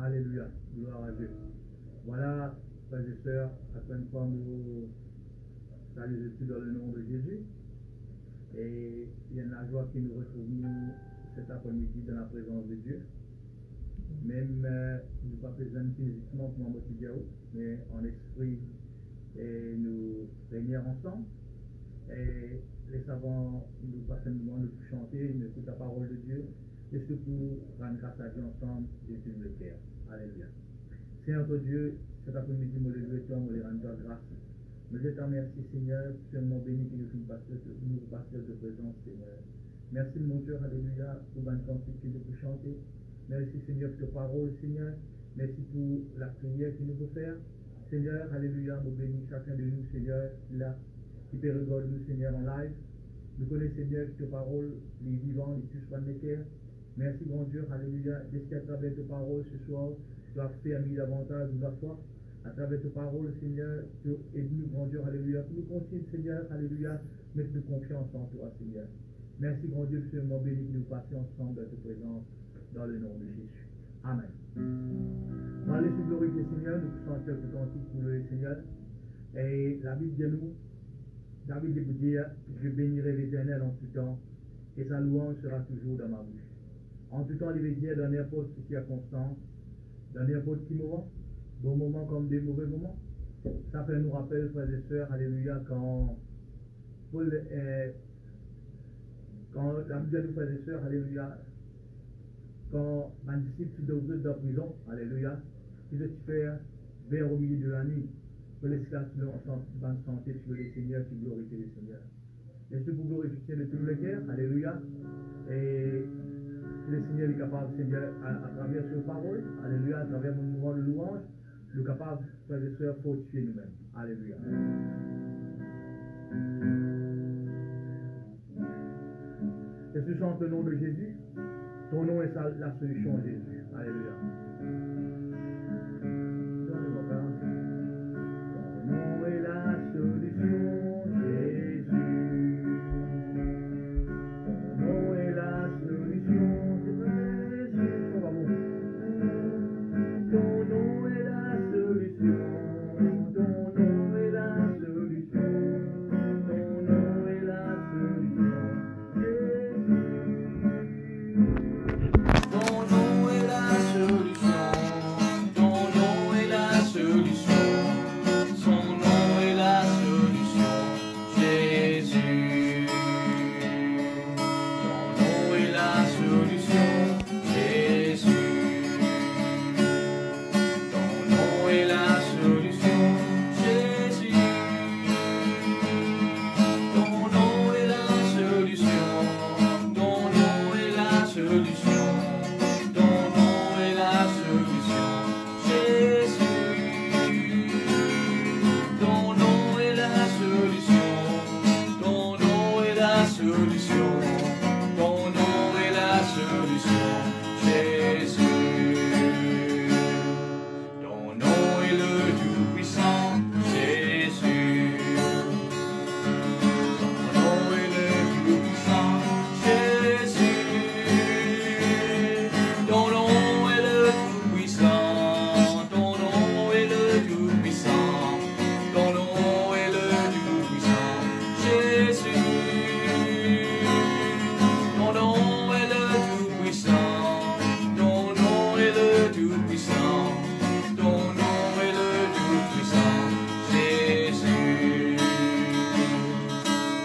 Alléluia. Gloire à Dieu. Voilà, frères et sœurs, après une fois nous saluons tous dans le nom de Jésus. Et il y a la joie qui nous retrouve nous cet après-midi dans la présence de Dieu. Même nous pas présents physiquement pour un motif, mais en esprit, et nous réunir ensemble. Et les savants, nous passons le moment de chanter, nous écouter la parole de Dieu, et surtout rendre grâce à Dieu ensemble et sur le cœur. Alléluia. Seigneur notre Dieu, cet après-midi, nous le louons, nous le rendons grâce. Nous te remercions, Seigneur, seulement béni que nous passions de présence, Seigneur. Merci, mon Dieu, alléluia, pour la cantique que nous pouvons chanter. Merci, Seigneur, pour ta parole, Seigneur. Merci pour la prière que nous pouvons faire. Seigneur, alléluia, nous bénissons chacun de nous, Seigneur, là, qui peut regarder nous, Seigneur, en live. Nous connaissons, Seigneur, que ta parole, les vivants, les plus planétaires. Merci, mon Dieu, alléluia, d'être à travers ta parole ce soir, tu as fait un davantage de la foi. À travers ta parole, Seigneur, tu aide-nous, grand Dieu, alléluia. Nous continuons, Seigneur, alléluia, mettre de confiance en toi, Seigneur. Merci, grand Dieu, seulement béni que nous passions ensemble dans ta présence, dans le nom de Jésus. Amen. Dans les glorifier, Seigneur, nous chantons le cantique pour le Seigneur. Et la Bible dit nous, David dit dire, je bénirai l'Éternel en tout temps, et sa louange sera toujours dans ma bouche. En tout temps, il veut dire dans n'importe quelle circonstance, dans n'importe quel moment, bon moments comme des mauvais moments. Ça fait nous rappeler, frères et sœurs, alléluia, quand la Bible nous, frères et sœurs, alléluia, quand un disciple de la prison, alléluia, il se fait vers au milieu de la nuit, pour les situations en bonne santé sur le Seigneur, qui glorifie le Seigneur. Et c'est pour glorifier de tout le cœur, alléluia, et le Seigneur est capable, Seigneur, à travers ses paroles, alléluia, à travers mon mouvement de louange, nous sommes capables, frères et sœurs, fortifier nous-mêmes. Alléluia. Et ce chante le nom de Jésus. Ton nom est la solution, Jésus. Alléluia. Ton nom est la solution, Jésus. Ton nom est la solution. Jésus. Ton nom est la solution. Ton nom est la solution. Ton nom est la solution. Ton nom est la solution. Ton nom est la solution. Son nom est la solution. Jésus. Ton nom est la solution. Jésus. Ton nom est la solution. Jésus. Ton nom est la solution. Ton nom est la solution. Ton nom est la solution. Jésus. Ton nom est la solution. Ton nom est la solution. Ton nom est la solution. Jésus. Ton nom est le Tout-Puissant. Jésus. Ton nom est le Tout-Puissant. Jésus. Ton nom est le Tout-Puissant. Ton nom est le Tout-Puissant. Ton nom est le Tout-Puissant. Jésus. Ton nom est le Tout-Puissant. Ton nom est le Tout-Puissant. Ton nom est le Tout-Puissant. Jésus.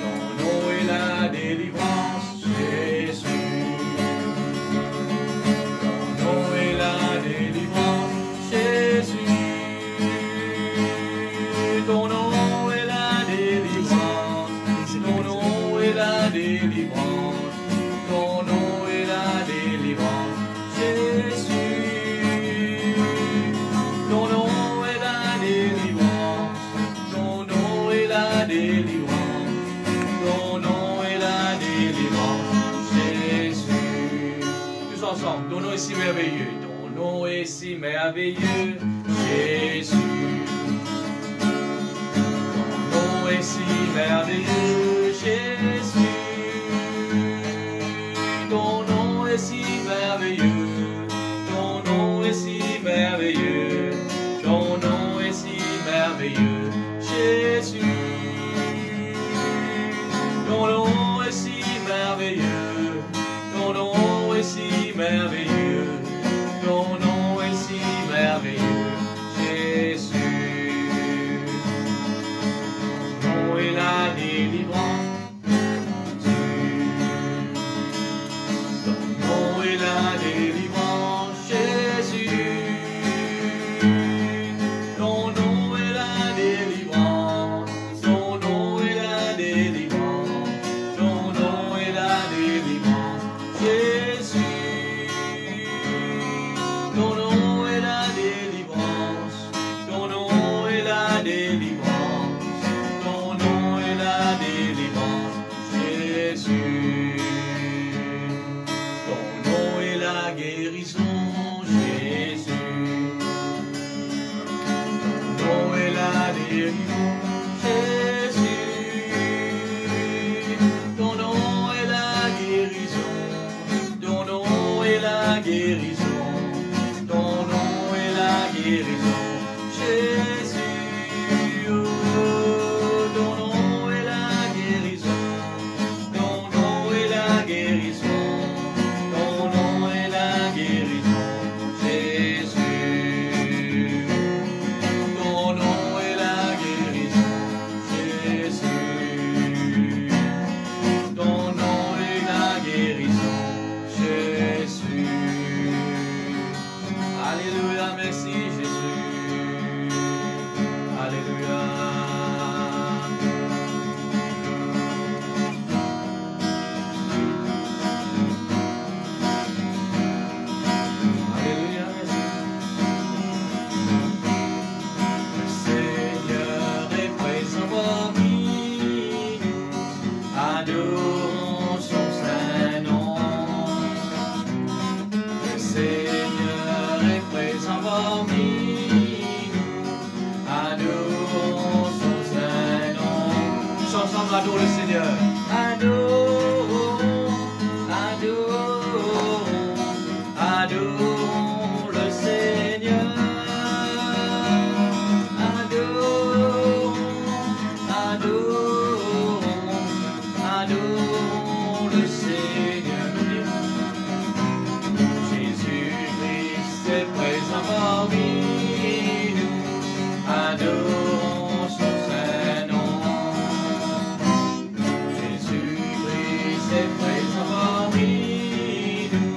Ton nom est la délivrance. Jésus. Ton nom est la délivrance. Jésus. Ton nom est la délivrance. Ton nom est la délivrance. Ton nom est la délivrance. Jésus. Ton nom est la délivrance. Ton nom est la délivrance. Ton nom est la délivrance. Jésus. Tous ensemble, ton nom est si merveilleux. Ton nom est si merveilleux. Jésus. Ton nom est si merveilleux. Jésus. Ton nom est si merveilleux. Ton nom est si merveilleux. ton nom est la délivrance, ton nom est la délivrance, ton nom est la délivrance, Jésus. Ton nom est la guérison, Jésus. Ton nom est la délivrance, Jésus. Ton nom est la guérison, ton nom est la guérison. Ton nom est la guérison, Jésus. Oh, ton nom est la guérison, ton nom est la guérison, ton nom est la guérison, Jésus. Ton nom est la guérison, Jésus. Ton nom est la guérison, Jésus. Alléluia, merci Jésus. Alléluia. Alléluia, merci. Le Seigneur est présent parmi nous, adorons son saint nom. Le Seigneur est présent parmi nous, adorons son saint nom. Tous ensemble, adorons le Seigneur. Adorons, adorons, adorons le Seigneur. Adorons, adorons, adorons le Seigneur. Jésus-Christ est présent parmi nous, adorons son saint nom. Jésus-Christ est présent parmi nous,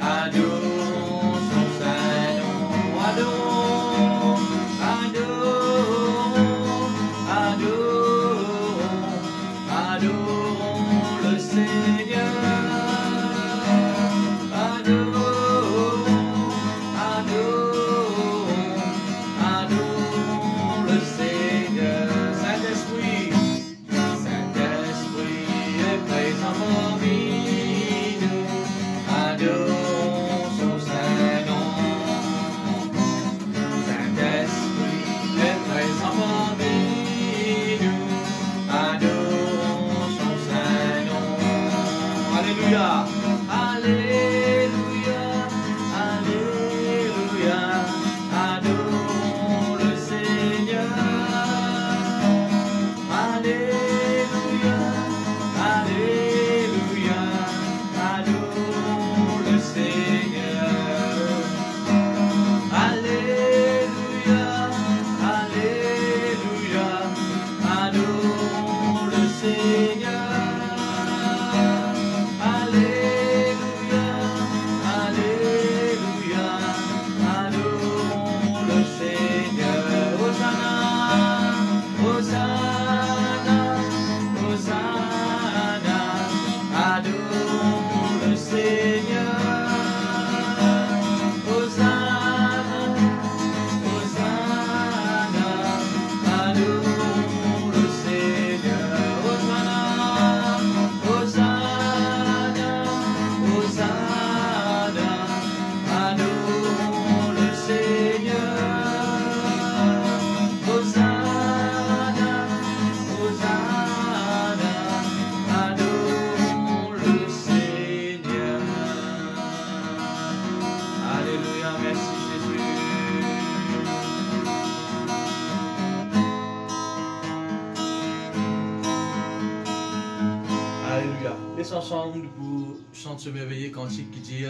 adorons son saint nom. Adorons, adorons, adorons, adorons le Seigneur. Adorons, adorons, adorons le Seigneur. Saint-Esprit, Saint-Esprit est présent parmi nous, adorons son saint nom. Saint-Esprit est présent parmi nous, adorons son saint nom. Alléluia, alléluia, alléluia, adorons le Seigneur. Alléluia, alléluia, adorons le Seigneur. Alléluia, alléluia, adorons le Seigneur. Alléluia, alléluia, adorons le Seigneur. Hosanna, Hosanna, Hosanna, adorons le Seigneur. Hosanna, Hosanna, adorons le Seigneur. Hosanna, Hosanna, Hosanna, adorons le Seigneur. Hosanna, Hosanna, adorons le Seigneur. Alléluia, merci Jésus. Alléluia. Laissons ensemble pour chanter ce merveilleux cantique qui dit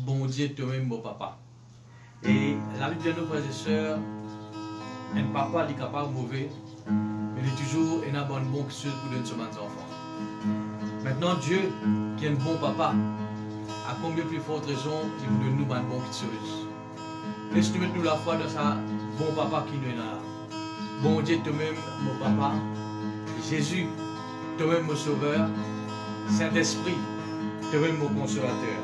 bon Dieu, toi-même, mon papa. Et la Bible de nos frères et sœurs, un papa n'est capable de mauvais, mais il est toujours un bon qui pour donner son enfant. Maintenant, Dieu, qui est un bon papa, a combien plus forte raison il vous donne nous un bon qui laisse-nous mettre nous la foi dans sa bon papa qui nous est là. Bon Dieu, toi-même, mon papa. Jésus, toi-même, mon sauveur. Saint-Esprit, toi-même, mon consolateur.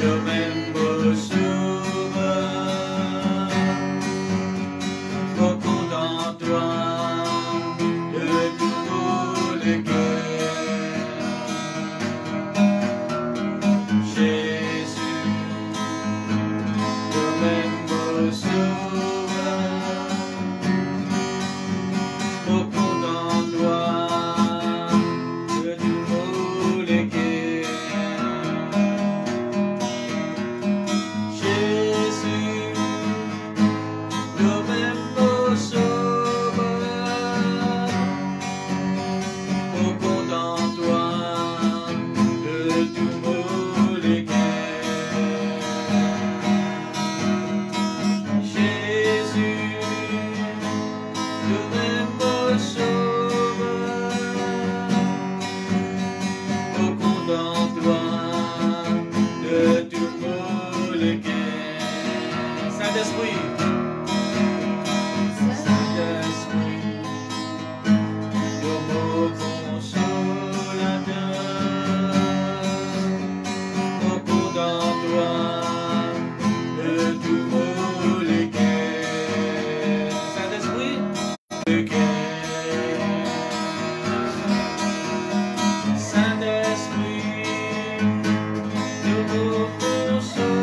Toi-même beau sauveur, au content toi de tous les cœurs. Jésus, toi-même beau sauveur, au content toi de tous les cœurs. Jésus, toi-même beau sauveur, au content toi de tous les cœurs. Jésus, toi-même beau sauveur, au content toi de tous les cœurs. Saint-Esprit, Saint-Esprit, le mot consolateur, au content toi de tous les cœurs. Saint-Esprit, le cœur. Saint-Esprit, le mot consolateur,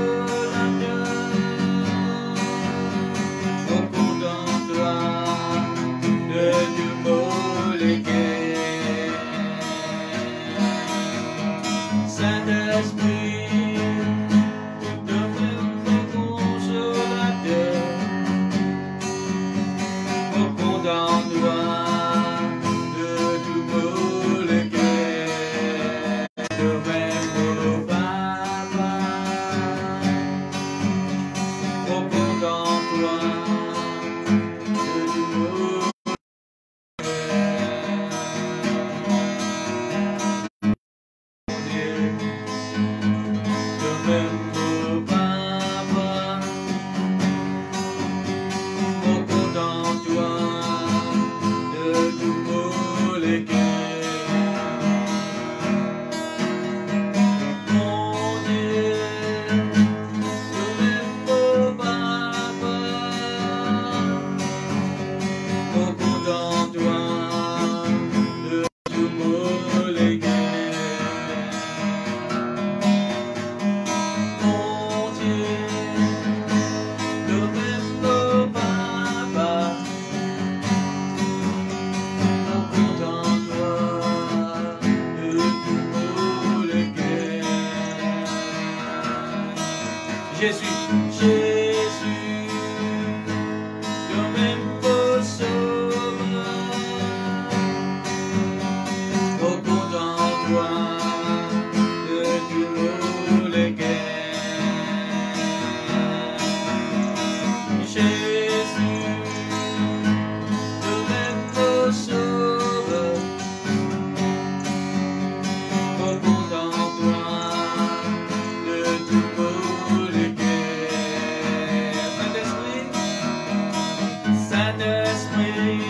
au content toi de tous les cœurs. Saint-Esprit, le même consolateur, au content toi de tous les cœurs. Le même Papa, au content toi de tous les cœurs. Le même Papa, au content toi de tous les cœurs. Mon Dieu, le même Papa, au content toi de tous les cœurs. Mon Dieu, le même Papa, au content toi de tous les cœurs. Jésus, Jésus, le même beau sauveur, au content toi de tous les cœurs. Jésus, le même beau sauveur, au content toi de tous les cœurs. Saint-Esprit, Saint-Esprit,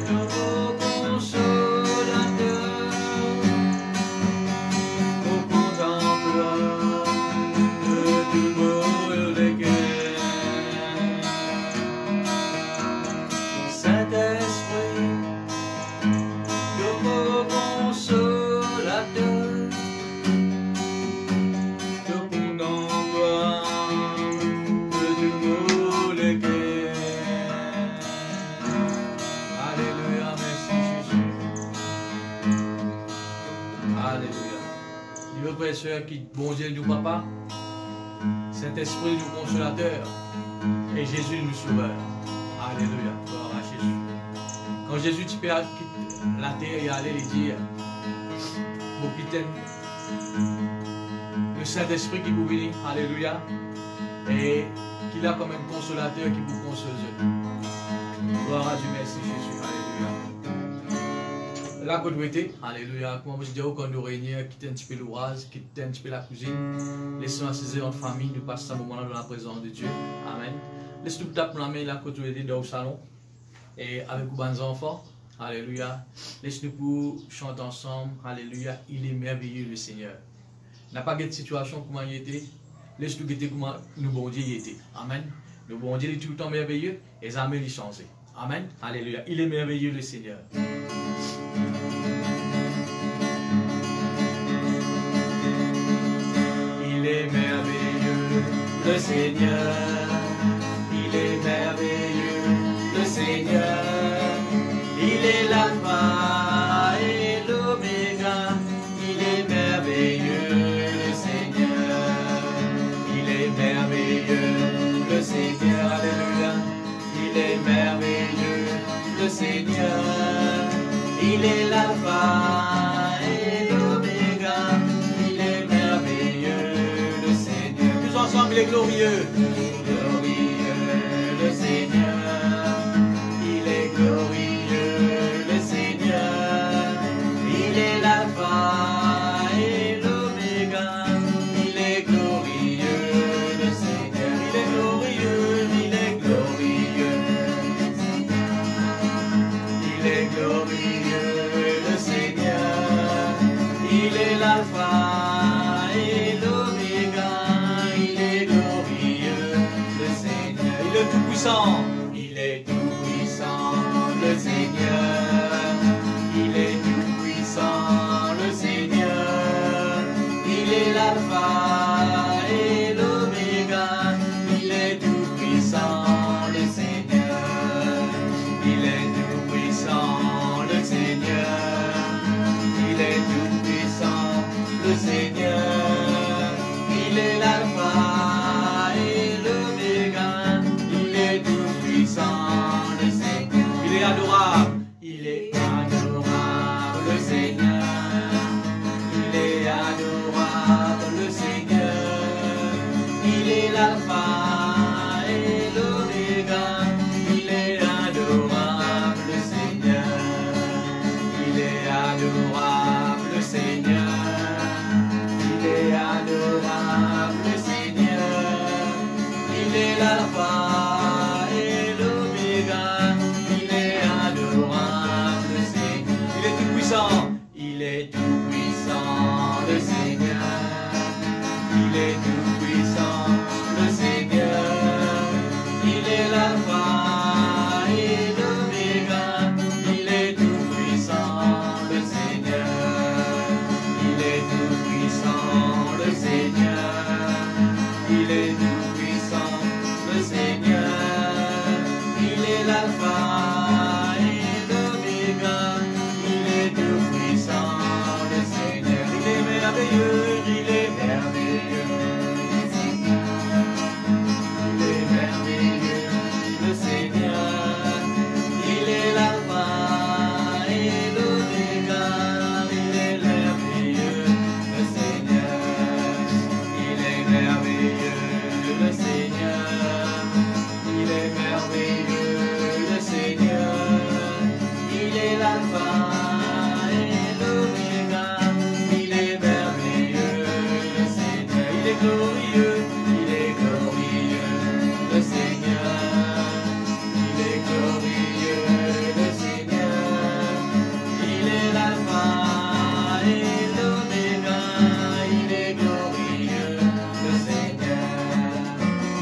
le beau consolateur, au content toi de tous les cœurs. Saint-Esprit, le beau consolateur, au content toi de tous les cœurs. Alléluia, merci Jésus. Alléluia. Dieu frère et sœur, qui bon Dieu nous papa, Saint-Esprit nous consolateur et Jésus nous sauveur. Alléluia, gloire à Jésus. Quand Jésus quitte la terre et allait lui dire, mon capitaine, le Saint-Esprit qui vous bénit, alléluia, et qu'il a comme un consolateur qui vous console. Gloire à Dieu, merci Jésus, alléluia. Là que nous étions, alléluia, comment je dis, quand nous réunions, quitter un petit peu l'ouvrage, quitter un petit peu la cuisine, laissons assiser notre famille, nous passons un moment dans la présence de Dieu. Amen. Laisse-nous taper la main là que nous étions dans le salon, et avec vos bons enfants, alléluia. Laisse-nous pour chanter ensemble, alléluia, il est merveilleux le Seigneur. n'a pas de situation comment il était. Laisse-nous guetter comment nous bon Dieu il était. Amen. Le bon Dieu est tout le temps merveilleux et jamais il changé. Amen. Alléluia. Il est merveilleux le Seigneur. Il est merveilleux le Seigneur. Il est merveilleux le Seigneur. Il est l'alpha et l'oméga. Il est merveilleux le Seigneur. Il est merveilleux le Seigneur. Alléluia. Il est merveilleux le Seigneur. Il est l'alpha et l'oméga. Il est merveilleux le Seigneur. Tous ensemble, il est glorieux. Glorieux le Seigneur. Il est glorieux le Seigneur. Il est l'alpha et l'oméga. Il est glorieux le Seigneur. Il est glorieux. Il est glorieux. Il est glorieux le Seigneur. Il est l'alpha et l'oméga. Il est glorieux le Seigneur. Il est tout puissant. Il est tout puissant le Seigneur. Il est tout puissant le Seigneur. Il est l'alpha et l'oméga. Il est tout puissant le Seigneur. Il est tout puissant le Seigneur. Il est tout puissant le Seigneur. Il est l'alpha et l'oméga. Il est tout puissant le Seigneur. Il est adorable. Il est adorable le Seigneur. Il est adorable le Seigneur. Il est l'alpha et l'oméga. Il est adorable le Seigneur. Il est adorable le Seigneur. Il est adorable le Seigneur. Il est l'alpha et l'oméga. Il est adorable le Seigneur. Il est tout puissant. Il est tout puissant le Seigneur. Il est tout puissant le Seigneur. Il est l'alpha et l'oméga. Il est tout puissant le Seigneur. Il est tout puissant le Seigneur. Il est tout puissant le Seigneur. Il est l'alpha et l'oméga. Il est tout puissant le Seigneur. Il est merveilleux. Il est merveilleux. Il est merveilleux le Seigneur. Il est l'alpha et l'oméga. Il est merveilleux le Seigneur. Il est merveilleux le Seigneur. Il est merveilleux le Seigneur. Il est l'alpha et l'oméga. Il est merveilleux le Seigneur. Il est glorieux. Il est glorieux le Seigneur. Il est glorieux le Seigneur. Il est l'alpha et l'oméga. Il est glorieux le Seigneur.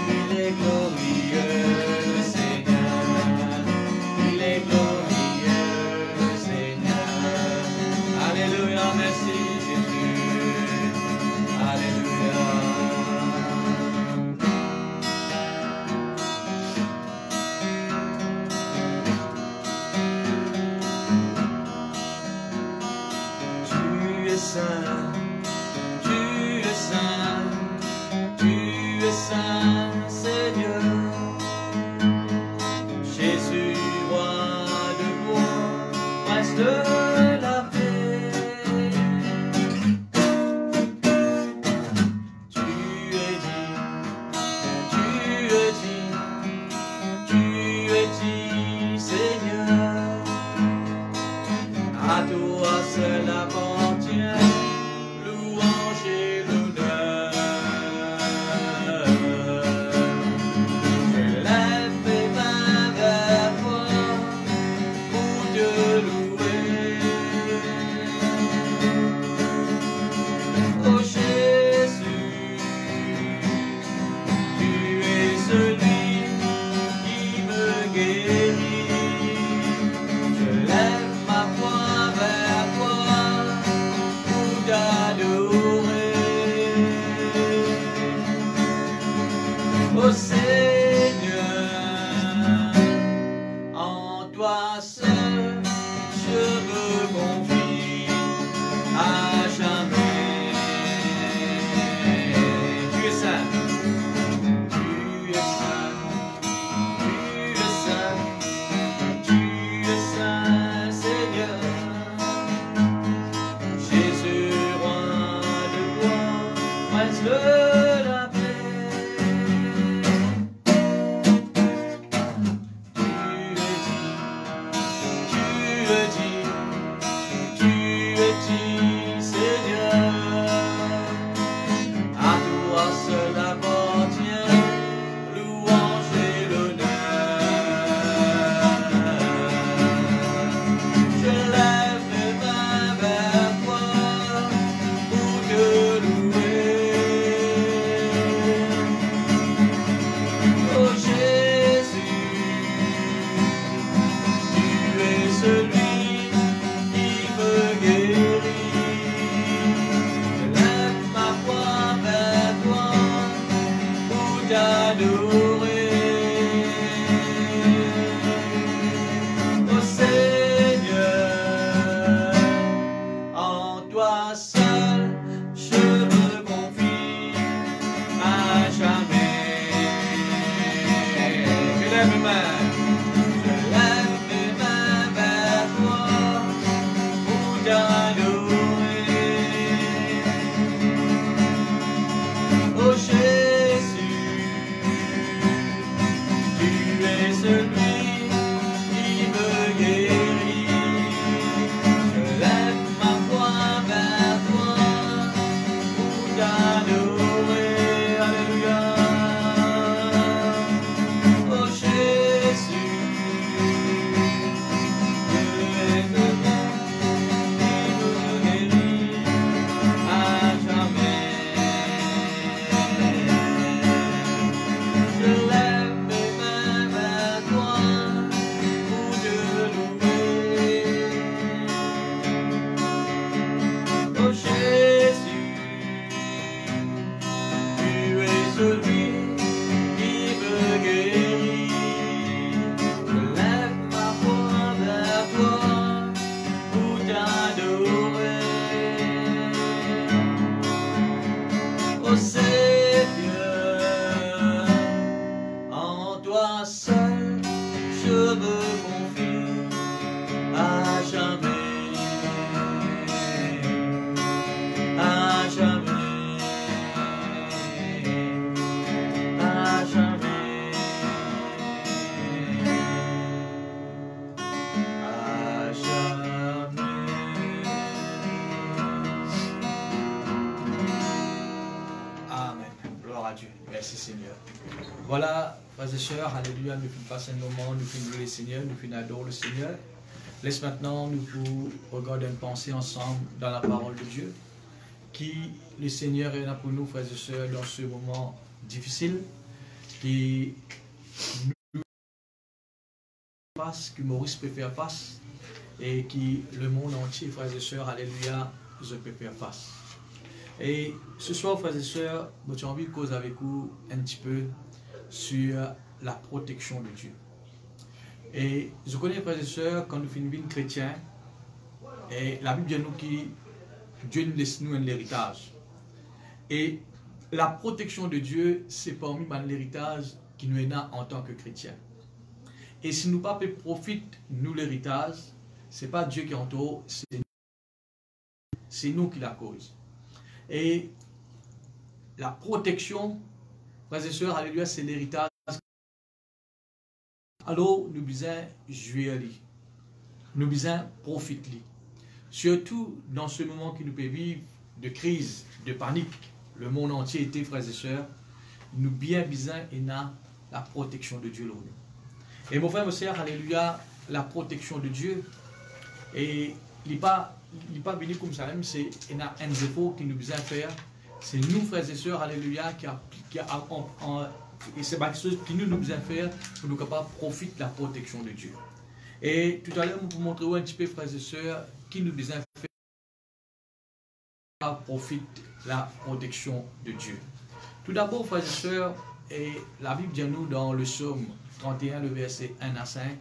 Il est glorieux le Seigneur. Il est glorieux le Seigneur. Alléluia, merci Jésus. Alléluia. la paix. Tu es dit, Seigneur, à toi seul appartient louange et l'honneur. Je lève mes mains vers toi pour te louer. Oh Jésus, tu es celui qui me guérit. Je lève ma voix vers toi pour t'adorer. Oh Seigneur, en toi seul je me confie à jamais. Je lève mes mains. Je lève mes mains vers toi pour t'adorer. Oh Jésus, tu es celui qui me guérit. Je lève ma voix vers toi pour t'adorer. Alléluia. Oh Jésus, tu es celui qui me guérit à jamais. Je lève mes mains vers toi pour te louer. Oh Jésus, tu es celui qui me guérit. Je lève ma voix vers toi pour t'adorer. Oh Seigneur, en toi seul je me confie à jamais, à jamais, à jamais, à jamais. Amen. Gloire à Dieu. Merci Seigneur. Voilà, frères et sœurs, alléluia, nous finissons passer un moment, nous finissons louer le Seigneur, nous finissons adorer le Seigneur. Laisse maintenant nous pour regarder une pensée ensemble dans la parole de Dieu, qui le Seigneur est là pour nous, frères et sœurs, dans ce moment difficile, qui nous face, que Maurice peut faire face, et qui le monde entier, frères et sœurs, alléluia, je peux faire face. Et ce soir, frères et sœurs, j'ai envie de causer avec vous un petit peu sur la protection de Dieu. Et je connais, frères et sœurs, quand nous finissons une chrétien, et la Bible dit nous que Dieu nous laisse nous un héritage. Et la protection de Dieu, c'est parmi l'héritage qui nous est là en tant que chrétiens. Et si nous pas profiter nous l'héritage, c'est pas Dieu qui est en haut, c'est nous qui la cause. Et la protection, frères et sœurs, alléluia, c'est l'héritage. Alors, nous devons jouer, nous devons profiter. Surtout dans ce moment que nous pouvons vivre de crise, de panique, le monde entier était, frères et sœurs, nous bien besoin et la protection de Dieu. Et mon frère, mon sœur, alléluia, la protection de Dieu, et il n'est pas venu comme ça même, c'est un défaut qui nous besoin faire. C'est nous, frères et sœurs, alléluia, et c'est quelque chose qui nous besoin faire pour nous capables de profiter de la protection de Dieu. Et tout à l'heure, nous vous montrer un petit peu, frères et sœurs, qui nous besoin faire pour profiter de la protection de Dieu. Tout d'abord, frères et sœurs, et la Bible dit à nous dans le psaume 31, le verset 1 à 5,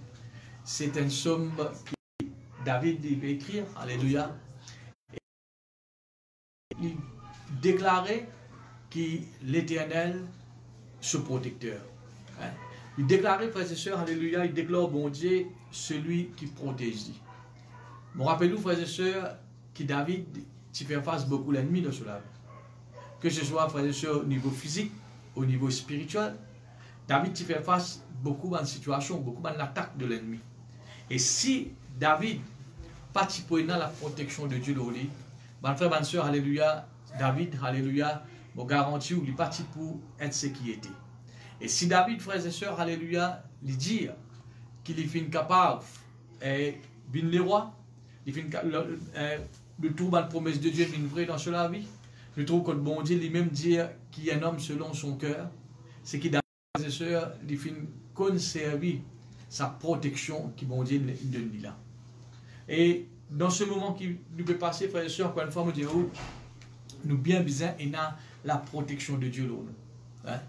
c'est un psaume que David devait écrire, alléluia. Et il déclarait que l'Éternel ce protecteur. Hein? Il déclarait, frères et sœurs, alléluia, il déclare, bon Dieu, celui qui protège. Je me rappelle, frères et sœurs, que David, tu fais face beaucoup l'ennemi de cela. que ce soit, frères et sœurs, au niveau physique, au niveau spirituel. David fait face beaucoup à une situation, beaucoup à une attaque de l'ennemi. Et si David participe dans la protection de Dieu, mon frère, bonne soeur, alléluia, David, alléluia, me garantit ou il participe pour être ce qui était. Et si David, frères et sœurs, alléluia, lui dit qu'il est capable et bien les rois, le tout la promesse de Dieu est vrai dans cela vie. Je trouve que le bon Dieu lui-même dit qu'il est un homme selon son cœur. C'est qu'il David, frères et sœurs, il fait conserver sa protection qui bon Dieu donne là. Et dans ce moment qui nous peut passer, frères et sœurs, encore une fois, nous disons, nous bien besoin et la protection de Dieu là.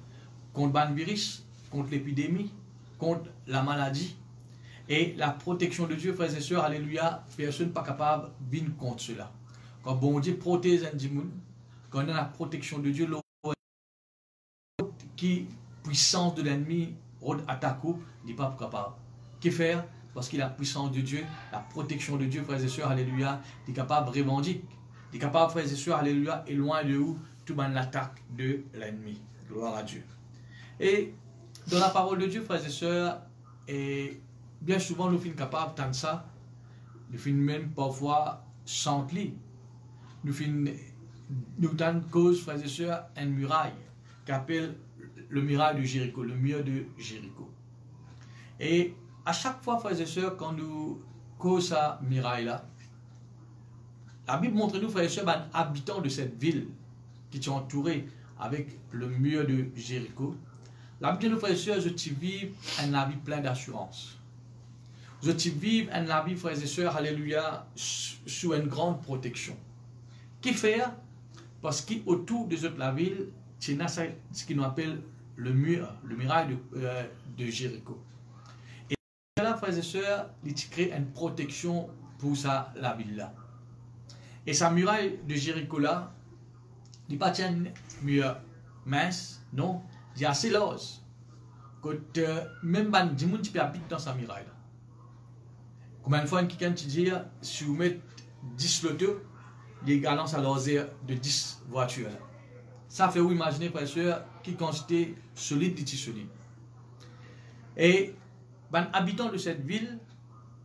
Contre le virus, contre l'épidémie, contre la maladie. Et la protection de Dieu, frères et sœurs, alléluia, personne n'est pas capable de venir contre cela. Quand bon Dieu protège un monde, quand on a la protection de Dieu, qui puissance de l'ennemi attaque, il n'est pas capable. Qu'est faire? Parce qu'il a la puissance de Dieu, la protection de Dieu, frères et sœurs, alléluia, il est capable de revendiquer. Il est capable, frères et sœurs, alléluia, et loin de où tout l'attaque de l'ennemi. Gloire à Dieu. Et dans la parole de Dieu, frères et sœurs, et bien souvent nous sommes capables de ça, nous sommes même parfois sans lit. Nous sommes cause, frères et sœurs, une muraille qui appelle le muraille de Jéricho, le mur de Jéricho. Et à chaque fois, frères et sœurs, quand nous causons cette muraille-là, la Bible montre nous, frères et sœurs, un habitant de cette ville qui est entouré avec le mur de Jéricho. La Bible nous, frères et sœurs, je te vis un vie plein d'assurance. Je te vis un vie, frères et sœurs, alléluia, sous une grande protection. Qui faire? Parce qu'autour de la ville, c'est ce qu'on appelle le muraille de Jéricho. Et là, frères et sœurs, il crée une protection pour la ville-là. Et sa muraille de Jéricho là, il n'est pas un mur mince, non, il est assez large. Même des gens qui habitent dans sa muraille. Combien de fois quelqu'un te dit, si vous mettez 10 lotos, il y a une à l'oseur de 10 voitures. Ça fait vous imaginer, frère et sœur, qui quantité solide dit solide. Et les habitants de cette ville,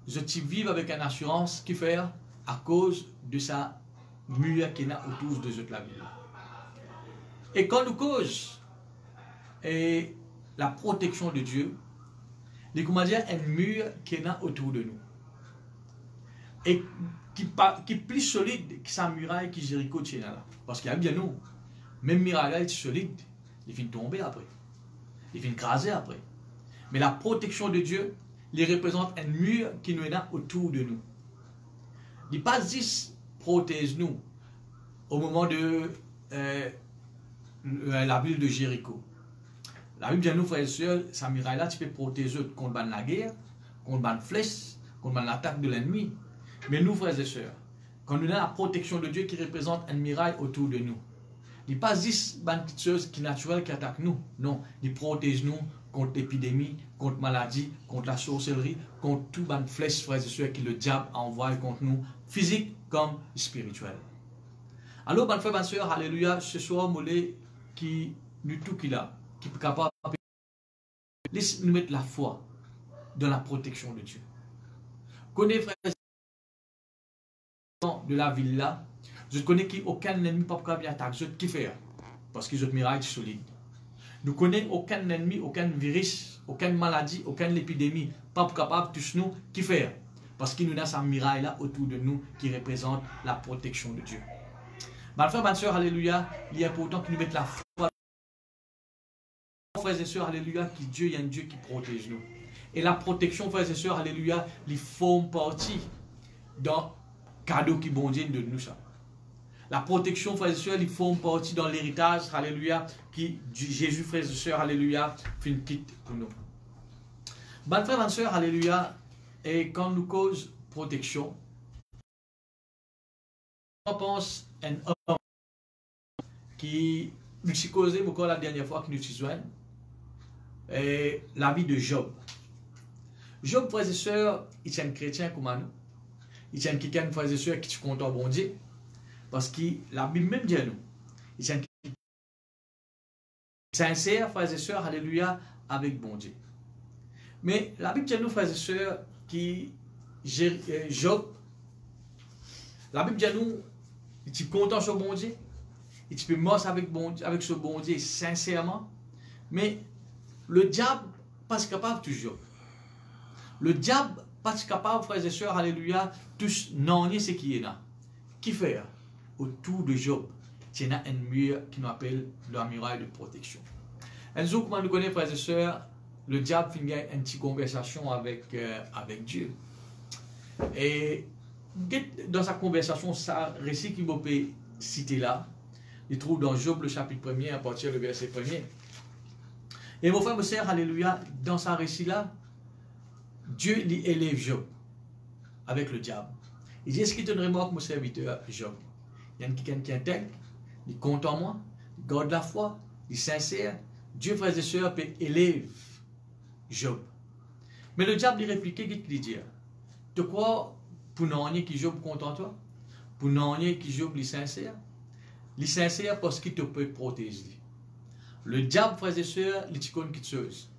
je vivent avec une assurance qui fait à cause de sa mur qui est autour de la ville. Et quand nous causons et la protection de Dieu, il y a un mur qui est autour de nous. Et qui est plus solide que sa muraille qui Jéricho tient là. Parce qu'il y a bien nous, même muraille est solide, il finit tomber après. Il finit craser après. Mais la protection de Dieu, il représente un mur qui nous est là autour de nous. Il n'est pas juste protège nous au moment de la ville de Jéricho. La Bible dit nous, frères et sœurs, sa muraille là, tu peux protéger contre la guerre, contre la flèche, contre l'attaque de l'ennemi. Mais nous, frères et sœurs, quand nous avons la protection de Dieu qui représente une muraille autour de nous, il n'est pas juste une petite chose qui est naturelle qui attaque nous. Non, il protège nous contre l'épidémie, contre la maladie, contre la sorcellerie, contre tout les flèche, frères et sœurs, que le diable envoie contre nous, physique comme spirituel. Alors, mes frères et sœurs, alléluia, ce soir, mollet qui nous tout qu'il a, qui est capable de nous mettre la foi dans la protection de Dieu. Connais, frères et sœurs, de la ville là, je connais qu'aucun ennemi pas capable d'attaquer, je qui fait, parce qu'ils ont miracle solide. Nous connaissons aucun ennemi, aucun virus, aucune maladie, aucune épidémie, pas capable de tous nous qui faire. Parce qu'il nous a sa muraille là autour de nous qui représente la protection de Dieu. Mes frères, mes sœurs, alléluia, il est important que nous mettions la foi. Frères et sœurs, alléluia, que Dieu est un Dieu qui protège nous. Et la protection, frères et sœurs, alléluia, il forme partie dans le cadeau qui bon Dieu de nous ça. La protection, frères et sœurs, ils forment partie dans l'héritage, alléluia, qui Jésus, frères et sœurs, alléluia, fait une quitte pour nous. Mes frères et sœurs, alléluia, et quand nous cause protection, on pense à un homme qui nous a causé encore la dernière fois que nous nous joignons, la vie de Job. Job, frères et sœurs, il est un chrétien comme nous. Il est quelqu'un, frères et sœurs, qui est content bon Dieu. Parce que la Bible même dit à nous, il est sincère, frères et sœurs, alléluia, avec bon Dieu. Mais la Bible dit à nous, frères et sœurs, qui Job, la Bible dit à nous, tu es content sur bon Dieu, et tu peux mort avec ce bon Dieu sincèrement, mais le diable pas capable toujours. Le diable pas capable, frères et sœurs, alléluia, tous non ce qui est là. Qui fait autour de Job, il y a un mur qui nous appelle la muraille de protection. Un jour, comment nous connaissons, frères et sœurs, le diable finit une petite conversation avec Dieu. Et dans sa conversation, ça récit qu'il peut citer là, il trouve dans Job le chapitre 1er à partir du verset 1er. Et mon frère, mon sœur, alléluia, dans sa récit là, Dieu lui élève Job avec le diable. Il dit, est-ce qu'il te remarque, mon serviteur Job? Il y a quelqu'un qui est intègre, il compte en moi, il garde la foi, il est sincère. Dieu, frères et sœurs, peut élever Job. Mais le diable lui répliquait, qu'est-ce qu'il dit? Tu crois pour n'en qui Job compte en toi? Pour n'en qui Job est sincère? Il est sincère parce qu'il te peut protéger. Le diable, frères et sœurs, il dit quelque chose.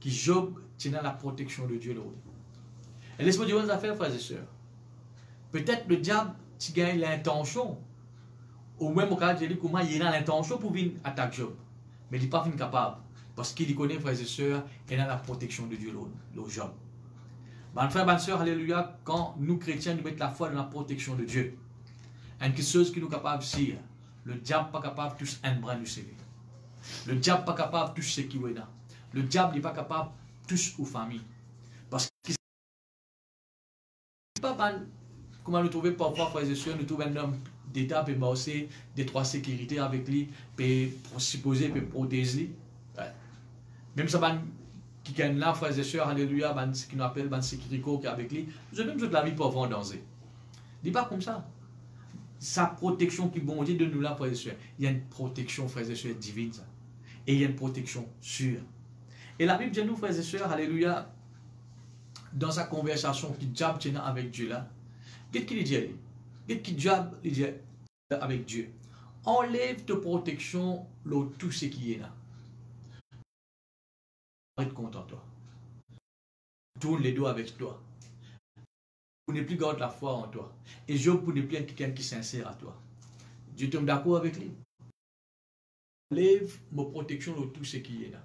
Qui Job tient la protection de Dieu. Et laisse-moi dire une affaire, frères et sœurs. Peut-être le diable, tu gagnes l'intention, au même au cas de comment il a l'intention pour venir attaquer Job. Mais il n'est pas capable. Parce qu'il connaît, frères et sœurs, il a la protection de Dieu, le Job. Bon frère, bonne sœur, alléluia, quand nous chrétiens, nous mettons la foi dans la protection de Dieu. Quelque chose qui nous est capable de dire, le diable n'est pas capable de toucher un bras du CV. Le diable n'est pas capable de toucher ce qui est là. Le diable n'est pas capable de toucher aux familles. Parce que c'est pas mal. Comment nous trouver parfois, frères et sœurs, nous trouvons un homme d'État peut bosser des trois sécurités avec lui, peut supposer, peut protéger lui. Ouais. Même ça, qui gagne là, frères et sœurs, alléluia, ce qu'on appelle une sécurité qui est avec lui, je même toute la vie pour en danger. Dis pas comme ça. Sa protection qui bon Dieu de nous là, frères et sœurs. Il y a une protection, frères et sœurs, divine. Ça. Et il y a une protection sûre. Et la Bible dit nous, frères et sœurs, alléluia, dans sa conversation qui diable tient avec Dieu là, qu'est-ce qu'il dit? Qu'est-ce qu'il diable dit avec Dieu? Enlève ta protection de tout ce qui est là. Être content toi. Tourne les dos avec toi. Pour ne plus garder la foi en toi. Et Job pour ne plus être quelqu'un qui est sincère à toi. Dieu tombe d'accord avec lui. Enlève ma protection de tout ce qui est là.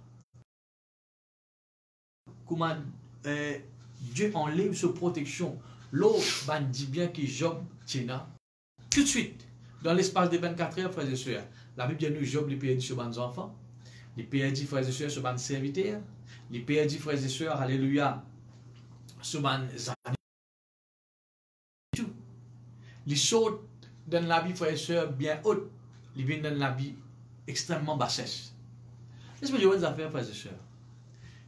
Comment Dieu enlève sa protection. L'autre dit bien que Job tient là. Tout de suite, dans l'espace de 24 heures, frères et sœurs, la Bible dit nous Job les perdit sur ses enfants, les perdit, frères et sœurs, sur ses serviteurs, les perdit, frères et sœurs, alléluia, sur ses amis. Les sautent dans la vie, frères et sœurs, bien haute, ils viennent dans la vie extrêmement bassesse. Laisse-moi dire une affaire, frères et sœurs.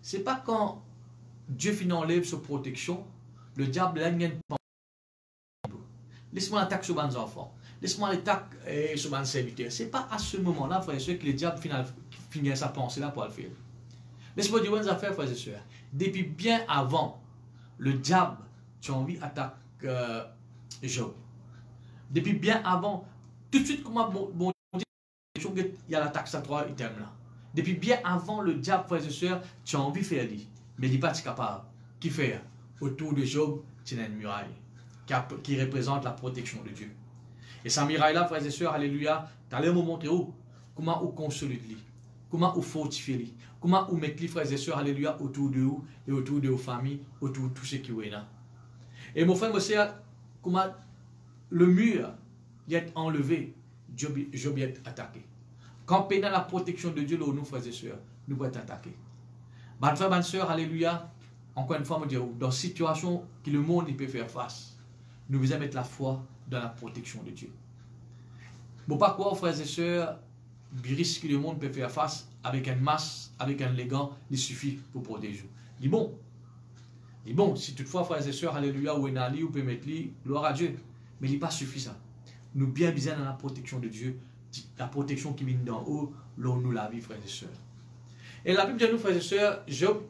Ce n'est pas quand Dieu finit enlève sa protection, le diable n'a rien pas. Laisse-moi l'attaque sur mes enfants. Laisse-moi l'attaque sur mes serviteurs. Ce n'est pas à ce moment-là, frères et sœurs, que le diable finit sa pensée là pour le faire. Laisse-moi dire une affaire, frères et sœurs. Depuis bien avant, le diable, tu as envie d'attaquer Job. Depuis bien avant, tout de suite, comment bon Dieu, il y a l'attaque sur trois items là. Depuis bien avant, le diable, frères et sœurs, tu as envie de faire lui. Mais il n'est pas capable. Qui fait? Autour de Job, c'est une muraille qui représente la protection de Dieu. Et cette muraille-là, frères et sœurs, alléluia, tu allais me montrer où, comment on consolide lui, comment on fortifie lui, comment on met les frères et sœurs, alléluia, autour de vous et autour de vos familles, autour de tout ce qui est là. Et mon frère, mon sœur, comment le mur est enlevé, Job est attaqué. Quand on a la protection de Dieu, nous, frères et sœurs, nous pouvons être attaqués. Bonne frère, bonne sœur, alléluia. Encore une fois, me dire, dans la situation que le monde peut faire face, nous devons mettre la foi dans la protection de Dieu. Bon, pas quoi, frères et sœurs, le risque que le monde peut faire face avec un masque, avec un léguant, il suffit pour protéger. Il est bon. Il est bon. Si toutefois, frères et sœurs, alléluia, ou enali, ou peut mettre lui, gloire à Dieu. Mais il n'est pas suffisant. Nous bien besoin dans la protection de Dieu, la protection qui vient d'en haut, là où nous la vie, frères et sœurs. Et la Bible dit à nous, frères et sœurs, Job,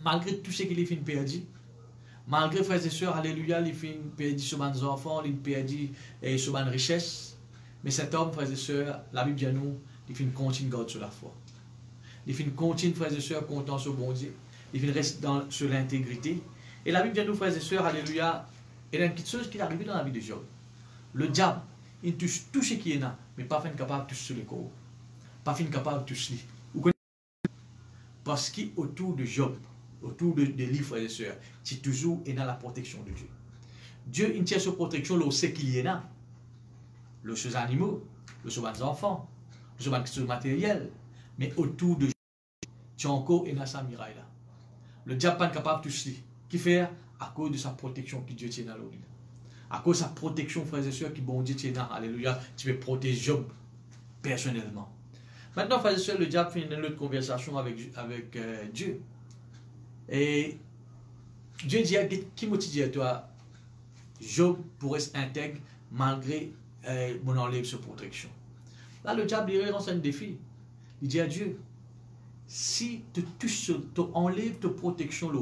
malgré tout ce qu'il a fait perdu, malgré, frères et sœurs, alléluia, il a fait perdu sur ses enfants, il a perdu sur ses richesses, mais cet homme, frères et sœurs, la Bible dit à nous, il faut continuer garder sur la foi. Il faut continuer, frères et sœurs, comptant sur bon Dieu. Il faut rester sur l'intégrité. Et la Bible dit à nous, frères et sœurs, alléluia, il y a une petite chose qui est arrivée dans la vie de Job. Le diable, il touche tout ce qui est là, mais pas fin capable de toucher sur les corps. Pas fin capable de toucher. Parce qu'autour de Job, autour des livres, frères et sœurs, c'est toujours dans la protection de Dieu. Dieu, il tient sa protection, là, sait qu'il y est là. Le sur les animaux, le sur les enfants, le sur le matériel. Mais autour de Dieu, tu as encore une sa miraille là. Le diable n'est pas capable de toucher. Qui fait? À cause de sa protection que Dieu tient dans l'eau. À cause de sa protection, frères et sœurs, qui bon Dieu tient dans. Alléluia. Tu veux protéger Job personnellement. Maintenant, frères et sœurs, le diable fait une autre conversation avec Dieu. Et Dieu dit, qui m'a dit à toi, Job pourrait s'intégrer malgré mon enlève sa protection. Là, le diable lui lance un défi. Il dit à Dieu, si tu touches, tu enlèves ta protection,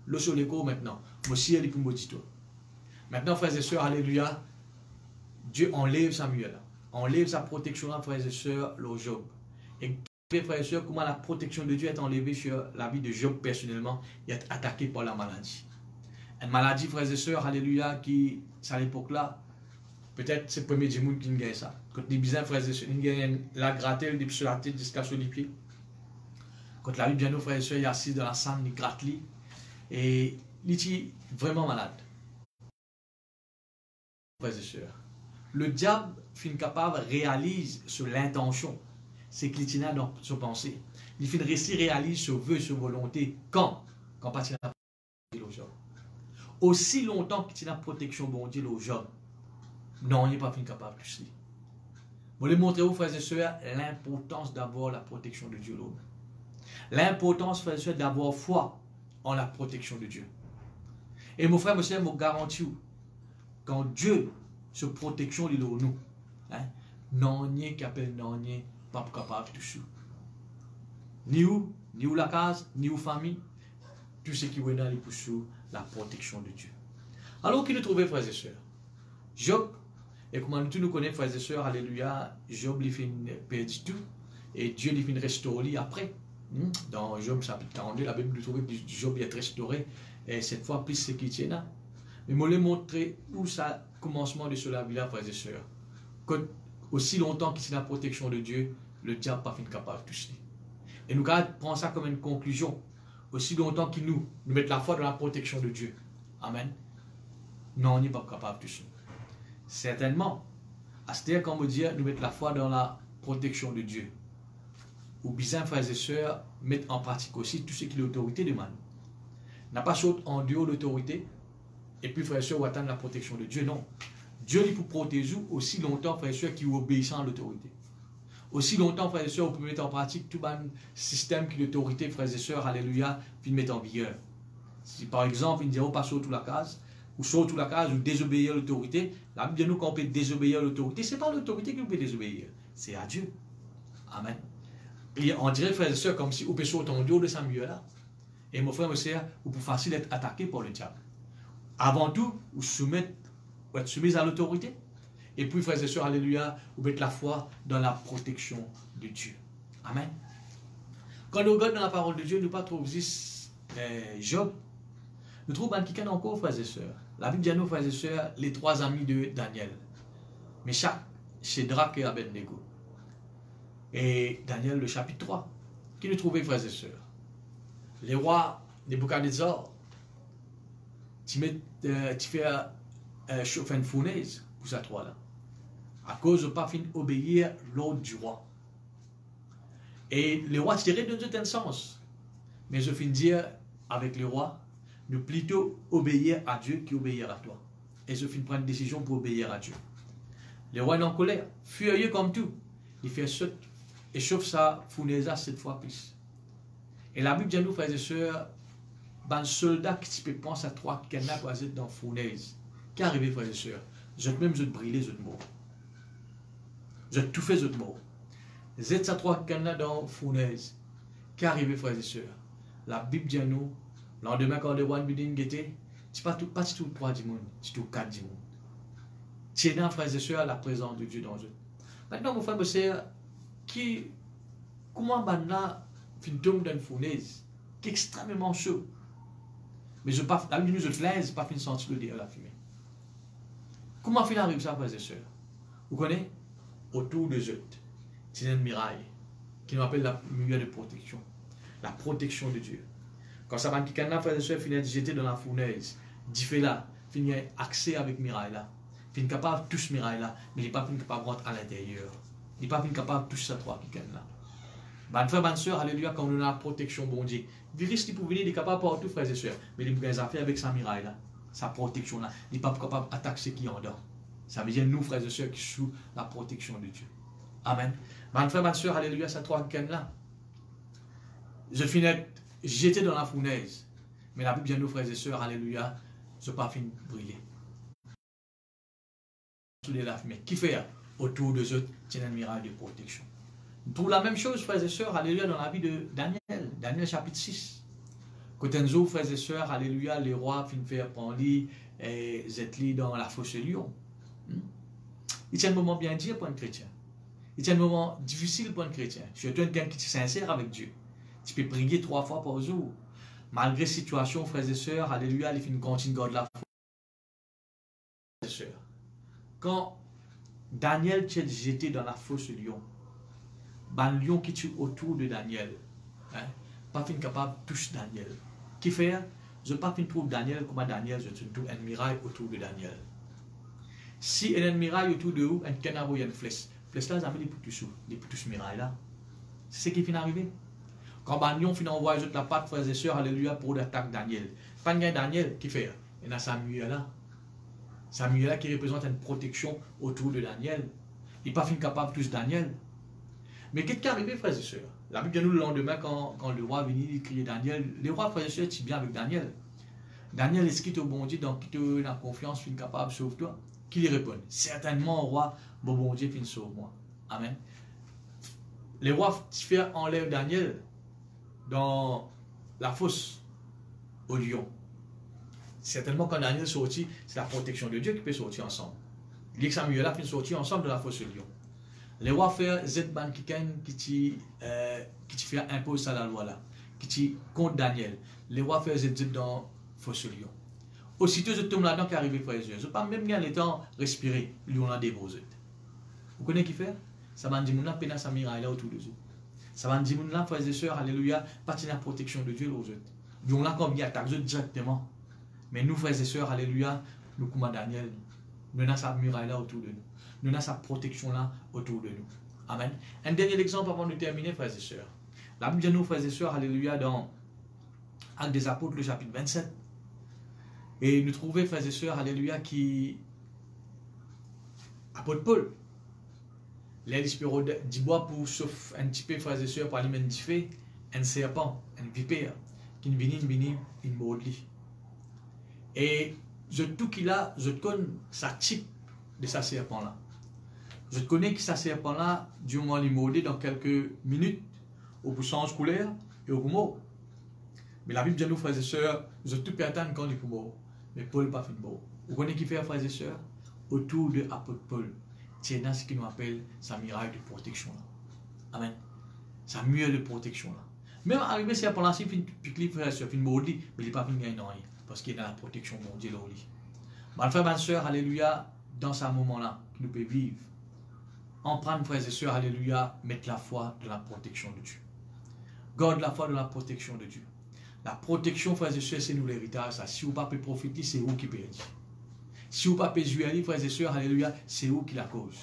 le sur les corps maintenant, moi aussi, elle est pour maudit toi. Maintenant, frères et sœurs, alléluia, Dieu enlève Samuel, enlève sa protection là, frères et sœurs, le Job. Et frères et sœurs, comment la protection de Dieu est enlevée sur la vie de Job personnellement, il est attaqué par la maladie. Une maladie, frères et sœurs, alléluia, qui, à l'époque là, peut-être c'est le premier du monde qui gagne ça. Quand les bizarres, frères et sœurs, ils gagnent la gratte depuis sur la tête jusqu'à sur les pieds. Quand la Bible vient, nos frères et sœurs, il est assis dans la salle, il gratte lui. Et il est vraiment malade. Frères et sœurs, le diable, fin capable, réalise sur l'intention. C'est qu'il tient dans son pensée. Il fin récit, réalise sur vœu, sur volonté. Quand? Quand pas il a protection au Job. Aussi longtemps qu'il tient la protection bon Dieu au Job, non, il n'est pas fin capable de cela. Je vais vous montrer aux frères et sœurs l'importance d'avoir la protection de Dieu. L'importance, frères et sœurs, d'avoir foi en la protection de Dieu. Et mon frère, monsieur, je vous garantis, quand Dieu se protection, il est nous. Non, ni qu'appelle non, ni pas capable de tout. Ni où la case, ni où famille, tout ce qui est dans les poussous, la protection de Dieu. Alors qu'il nous trouvait, frères et sœurs, Job, et comment nous connaissons, frères et sœurs, alléluia, Job lui fait perdu tout, et Dieu lui fait restaurer après. Dans Job chapitre 42, la Bible nous trouve que Job est restauré, et cette fois plus ce qui tient là. Mais je vais montrer où ça commencement de cela, frères et sœurs. Aussi longtemps qu'il est la protection de Dieu, le diable n'est pas capable de toucher. Et nous prenons ça comme une conclusion. Aussi longtemps qu'il nous met la foi dans la protection de Dieu. Amen. Non, on n'est pas capable de toucher. Certainement, c'est-à-dire quand on dit nous mettre la foi dans la protection de Dieu. Ou bien, frères et sœurs, mettre en pratique aussi tout ce qui est l'autorité de man. N'a pas sauté en dehors de l'autorité, et puis, frères et sœurs, attendre la protection de Dieu. Non. Dieu est pour protéger aussi longtemps, frères et sœurs, qui obéissent à l'autorité. Aussi longtemps, frères et sœurs, vous pouvez mettre en pratique tout le système qui l'autorité, frères et sœurs, alléluia, puis le mettre en vigueur. Si par exemple, il dit, on passe sur toute la case, ou sur toute la case, ou désobéir à l'autorité, la Bible dit nous qu'on peut désobéir à l'autorité, ce n'est pas l'autorité qui nous peut désobéir, c'est à Dieu. Amen. Et on dirait, frères et sœurs, comme si vous pouvez sauter en dehors de Samuel là. Et mon frère, monsieur, vous pouvez facile être attaqué par le diable. Avant tout, vous êtes soumis à l'autorité. Et puis, frères et sœurs, alléluia, vous mettez la foi dans la protection de Dieu. Amen. Quand nous regardons dans la parole de Dieu, nous ne trouvons pas Job. Nous trouvons quelqu'un encore, frères et sœurs. La Bible dit à nous, frères et sœurs, les trois amis de Daniel. Meshach, Shadrach et Abednego. Et Daniel, le chapitre 3. Qui nous trouvait, frères et sœurs? Les rois Nebuchadnezzar, tu fais chauffer une fournaise pour ça, trois là. À cause de ne pas obéir l'ordre du roi. Et les rois tiraient dans un certain sens. Mais je finis dire avec les rois, de plutôt obéir à Dieu qu'obéir à toi. Et je finis prendre une décision pour obéir à Dieu. Les rois sont en colère, furieux comme tout. Il fait sauter et chauffe sa fournaise à 7 fois plus. Et la Bible dit à nous, frères et sœurs, un soldat qui peut penser à 3 cadenas pour être dans la fournaise. Qui est arrivé, frères et sœurs? Je même brûler, je mort. Je tout fait, je mort. Vous êtes à 3 cadenas dans la fournaise. Qui est arrivé, frères et sœurs? La Bible dit à nous, le lendemain, quand les rois de Bidin étaient, ce n'est pas tout 3 du monde, c'est tout 4 du monde. Tiens, frères et sœurs, la présence de Dieu dans eux. Maintenant, mon frère, monsieur, qui, comment ben là, fin tombe dans une fournaise, qui est extrêmement chaud. Mais je pas, la lumière je l'aise, pas fin sentir le derrière la fumée. Comment fin arrive ça, frères et sœurs? Vous connaissez? Autour de eux, c'est une miraille qui nous appelle la lumière de protection. La protection de Dieu. Quand ça va qui canne frères et sœurs, finit jeté dans la fournaise, dit fait là, finit accès avec miraille là. Finit capable de toucher miraille là, mais il n'est pas capable de rentrer à l'intérieur. Il n'est pas capable de toucher sa trois qui canne là. Ban frère, ban sœur, alléluia, quand on a la protection, bon Dieu. Virus qui peut venir, il est capable de partout, frères et sœurs, mais il a des affaires avec sa miraille là, sa protection là. Il n'est pas capable d'attaquer ce qui est en dedans. Ça veut dire nous, frères et sœurs, qui sous la protection de Dieu. Amen. Ban frère, ban sœur, alléluia, sa trois qui canne là. Je finis, j'étais dans la fournaise, mais la Bible dit nous, frères et sœurs, alléluia, je n'ai pas fini de briller. Mais qui fait autour de eux, c'est une miraille de protection. Pour la même chose, frères et sœurs, alléluia, dans la vie de Daniel, Daniel chapitre 6. Quand on frères et sœurs, alléluia, les rois finissent faire prendre et zetli dans la fosse lion. Il y a un moment bien dit pour un chrétien. Il y a un moment difficile pour un chrétien. Surtout quelqu'un qui est sincère avec Dieu. Tu peux prier 3 fois par jour. Malgré la situation, frères et sœurs, alléluia, il finit continuer de garder la foi. Quand Daniel était jeté dans la fosse lion, un lion qui tue autour de Daniel, hein, pas fin capable de toucher Daniel. Qui fait? Je pas fin trouve Daniel comme Daniel, je trouve un miraille autour de Daniel. Si il y a un miraille autour de vous, un canard ou une flèche, flèche là, ça met les poutres les poutres miraille là. C'est ce qui finit arrivé. Quand un lion finit envoyer la patte, frères et sœurs, alléluia, pour l'attaque Daniel. Pas de Daniel, qui fait? Il y a Samuel là. Samuel là qui représente une protection autour de Daniel. Il n'est pas fin capable de toucher Daniel. Mais qu'est-ce qui est arrivé, frères et sœurs? La Bible dit nous le lendemain, quand le roi venait, il criait Daniel. Les rois, frères et sœurs, tu bien avec Daniel. Daniel, est-ce qu'il te bon Dieu, donc qui te la confiance, fin capable, sauve-toi? Qui lui répond? Certainement, roi, bon Dieu, fin sauve-moi. Amen. Les rois enlèvent Daniel dans la fosse au lion. Certainement, quand Daniel sortit, c'est la protection de Dieu qui peut sortir ensemble. Il dit que Samuel a pu sortir ensemble de la fosse au lion. Les rois font Z-ban qui fait impose à la loi là, qui contre Daniel. Les rois font Z dans la fosse au lion. Aussitôt, je tombe là-dedans qui arrive, frères et sœurs. Je ne pas même bien le temps respirer, lui on a déposé. Vous connaissez qui fait? Ça va dire, mon peine sa miraille là autour de eux. Ça va dire, mon frères et sœurs, alléluia, partie de la protection de Dieu aux autres. Nous on a comme bien attaqué directement. Mais nous, frères et sœurs, alléluia, nous comme Daniel, nous avons sa muraille là autour de nous. Nous avons sa protection là autour de nous. Amen. Un dernier exemple avant de terminer, frères et sœurs. La Bible dit nous, frères et sœurs, alléluia, dans Actes des Apôtres, le chapitre 27. Et nous trouvons, frères et sœurs, alléluia, qui apôtre Paul. Les dispéraux du bois pour sauf un petit peu, frères et sœurs, pour alimenter un serpent, un vipère, qui ne vient une mordlie. Et tout qu'il a, je connais sa type de sa serpent là. Je connais que sa serpent là, du moment il mordait dans quelques minutes, au bout change couleur et au bout mort. Mais la Bible dit nous, frères et sœurs, je tout peux attendre quand il est mort. Mais Paul n'est pas fait mort. Vous connaissez qui fait, frères et sœurs? Autour de l'apôtre Paul, c'est dans ce qu'il nous appelle sa miraille de protection là. Amen. Sa muraille de protection là. Même arrivé serpent là, si il pique frères et sœurs, il mordit, mais il n'est pas venu gagner rien. Parce qu'il est dans la protection de mon Dieu là au lit. Ma frère, ma soeur, alléluia, dans ce moment-là, que nous pouvons vivre. En prendre, frères et sœurs, alléluia, mettre la foi de la protection de Dieu. Garde la foi de la protection de Dieu. La protection, frères et sœurs, c'est nous l'héritage. Si vous ne pouvez pas profiter, c'est vous qui perdez. Si vous ne pouvez pas jouer, frères et sœurs, alléluia, c'est vous qui la cause.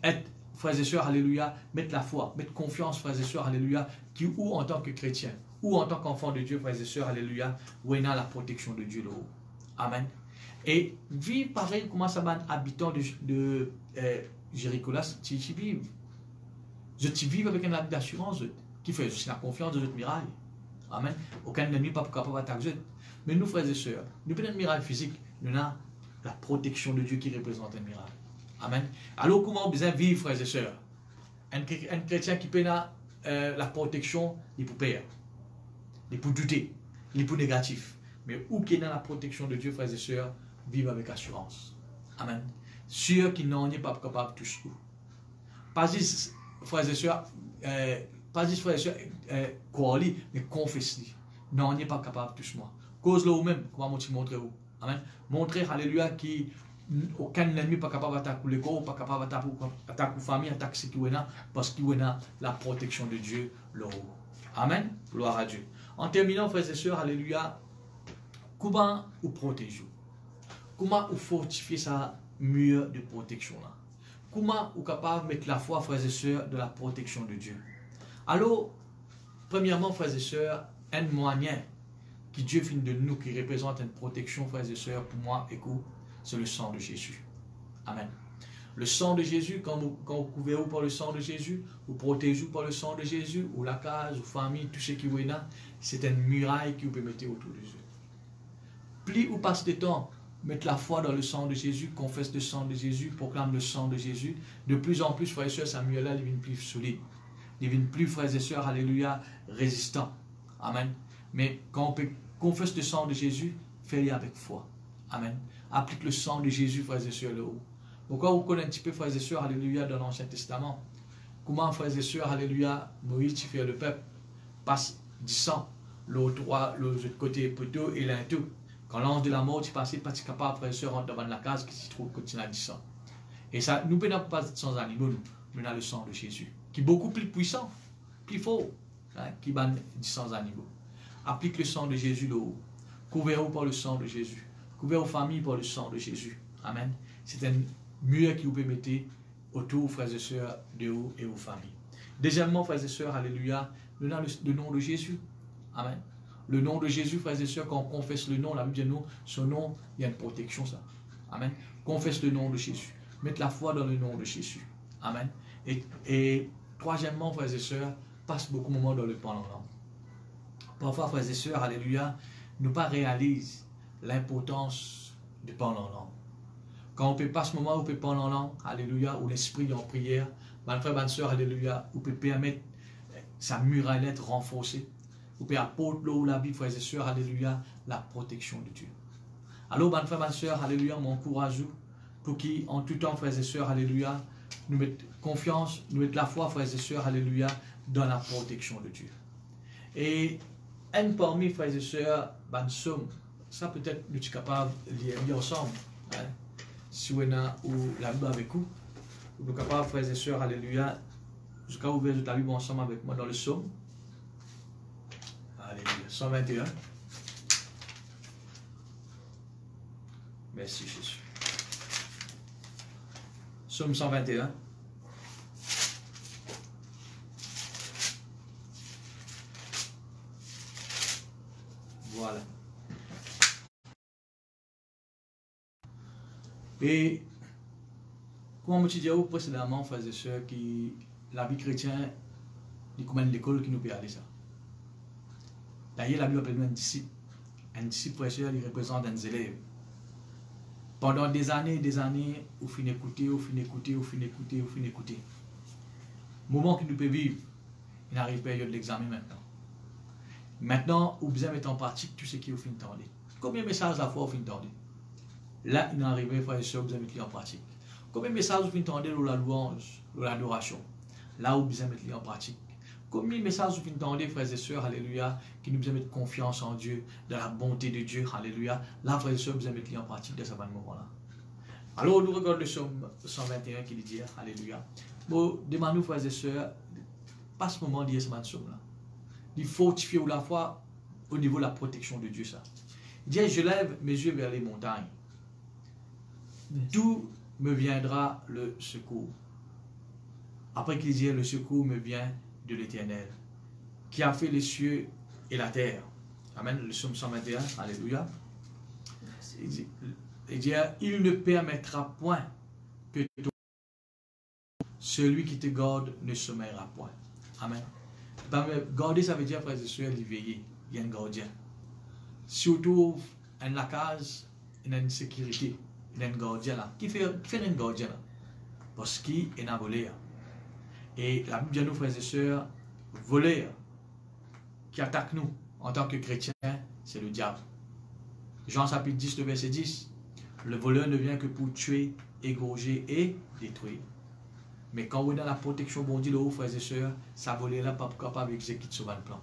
Être, frères et sœurs, alléluia, mettre la foi, mettre confiance, frères et sœurs, alléluia, qui ou en tant que chrétien, ou en tant qu'enfant de Dieu, frères et sœurs, alléluia, où il y a la protection de Dieu là-haut. Amen. Et vivre pareil, comment ça va, habitant de Jéricho là, tu vives. Je t'y vive avec un acte d'assurance qui fait, je suis la confiance de notre miraille. Amen. Aucun ennemi n'est pas capable d'attaquer. Mais nous, frères et sœurs, nous prenons un miracle physique, nous avons la protection de Dieu qui représente un miracle. Amen. Alors, comment on besoin vivre, frères et sœurs? Un chrétien qui peut la protection, il peut perdre. Il peut douter, il peut négatif. Mais où qui est dans la protection de Dieu, frères et sœurs, vivre avec assurance. Amen. Sûr qu'il n'en est pas capable de tout. pas juste, frères et sœurs, croire, mais confesse-lui. Non, on n'est pas capable, touche-moi. Cause-le vous-même, comment tu montrer vous. Amen. Montrer, alléluia, qu'aucun ennemi n'est pas capable d'attaquer le corps, pas capable d'attaquer la famille, d'attaquer ce qui est là, parce qu'il y a la protection de Dieu, le haut. Amen. Gloire à Dieu. En terminant, frères et sœurs, alléluia, comment vous protégez? Comment vous fortifiez sa mur de protection là? Comment vous êtes capable de mettre la foi, frères et sœurs, de la protection de Dieu? Alors, premièrement, frères et sœurs, un moyen que Dieu finit de nous, qui représente une protection, frères et sœurs, pour moi, écoute, c'est le sang de Jésus. Amen. Le sang de Jésus, quand vous couvrez par le sang de Jésus, vous protégez par le sang de Jésus, ou la case, ou famille, tout ce qui est là, c'est une muraille que vous pouvez mettre autour de Dieu. Plus vous passez le temps, mettre la foi dans le sang de Jésus, confesse le sang de Jésus, proclame le sang de Jésus, de plus en plus, frères et sœurs, sa muraille devient plus solide. Devient plus, frères et sœurs, alléluia, résistant. Amen. Mais quand on peut confesse le sang de Jésus, faites-le avec foi. Amen. Applique le sang de Jésus, frères et sœurs, le haut. Pourquoi vous connaissez un petit peu, frères et sœurs, alléluia, dans l'Ancien Testament? Comment, frères et sœurs, alléluia, Moïse, tu fais le peuple, passe du sang, l'autre côté poteau et l'intou. Quand l'ange de la mort, tu passes, pas capable, frères et sœurs, rentre devant la case, qui se trouve continue à du sang. Et ça, nous ne pouvons pas sans animaux, nous, mais on a le sang de Jésus, qui est beaucoup plus puissant, plus fort, hein, qui banne du sang animaux. Applique le sang de Jésus le haut. Couvrez-vous par le sang de Jésus. Couvrez vos familles par le sang de Jésus. Amen. C'est un mur qui vous peut mettre autour, frères et sœurs, de vous et vos familles. Deuxièmement, frères et sœurs, alléluia, nous avons le nom de Jésus. Amen. Le nom de Jésus, frères et sœurs, quand on confesse le nom, la Bible dit nous, son nom, il y a une protection, ça. Amen. Confesse le nom de Jésus. Mettez la foi dans le nom de Jésus. Amen. Et troisièmement, frères et sœurs, passe beaucoup de moments dans le pendant langue. Parfois, frères et sœurs, alléluia, nous ne réalisons pas l'importance de parler en langue. Quand on peut passer ce moment où on peut parler en langue, alléluia, où l'esprit est en prière, mon frère, ma soeur, alléluia, où peut permettre sa muraille d'être renforcée, où peut apporter l'eau, la vie, frères et sœurs, alléluia, la protection de Dieu. Alors, mon frère, ma soeur, alléluia, m'encourage pour qui, en tout temps, frères et sœurs, alléluia, nous mettons confiance, nous mettons la foi, frères et sœurs, alléluia, dans la protection de Dieu. Et un parmi, frères et sœurs, ben, ça peut-être nous sommes capables de lire ensemble. Hein? Si on a la Bible avec vous, nous sommes capables, frères et sœurs, alléluia, jusqu'à ouvrir la Bible ensemble avec moi dans le psaume. Alléluia, 121. Merci Jésus. Psaume 121. Voilà. Et, comme je disais précédemment, frères et sœurs, la vie chrétienne, il y a l'école qui nous peut aller ça. D'ailleurs, la Bible appelle un disciple. Un disciple, frères et sœurs, il représente un élève. Pendant des années, vous finissez d'écouter, vous finissez d'écouter, vous finissez d'écouter, vous finissez d'écouter. Moment que nous pouvons vivre, il arrive période de l'examen maintenant. Maintenant, vous devez mettre en pratique tout ce qui vous finit d'entendre. Combien de messages à la fois vous finissez d'entendre? Là, il est arrivé, frères et sœurs, vous devez mettre en pratique. Combien de messages vous finissez d'entendre dans la louange, dans l'adoration? Là, vous devez mettre en pratique. Combien de messages vous finissez d'entendre, frères et sœurs, alléluia, qui nous devons mettre confiance en Dieu, dans la bonté de Dieu, alléluia. Là, frères et sœurs, vous devez mettre en pratique dans ce moment-là. Alors, nous regardons le psaume 121 qui dit, alléluia. Bon, demandez-nous, frères et sœurs, pas ce moment de dire ce psaume-là. Il fortifie la foi au niveau de la protection de Dieu, ça. Il dit, je lève mes yeux vers les montagnes. D'où me viendra le secours? Après qu'il dit, le secours me vient de l'Éternel, qui a fait les cieux et la terre. Amen, le psaume 121, alléluia. Il dit, il ne permettra point que celui qui te garde ne sommeillera point. Amen. Garder, ça veut dire, frères et sœurs, veiller. Il y a un gardien. Surtout, en la case, il y a une sécurité. Il y a un gardien là. Qui fait un gardien là? Parce qu'il est un voleur. Et la Bible dit, nous, frères et sœurs, voleur qui attaque nous en tant que chrétiens, c'est le diable. Jean chapitre 10, le verset 10. Le voleur ne vient que pour tuer, égorger et détruire. Mais quand on est dans la protection, bon Dieu, là, frères et sœurs, ça voler là, pas capable d'exécuter ce plan.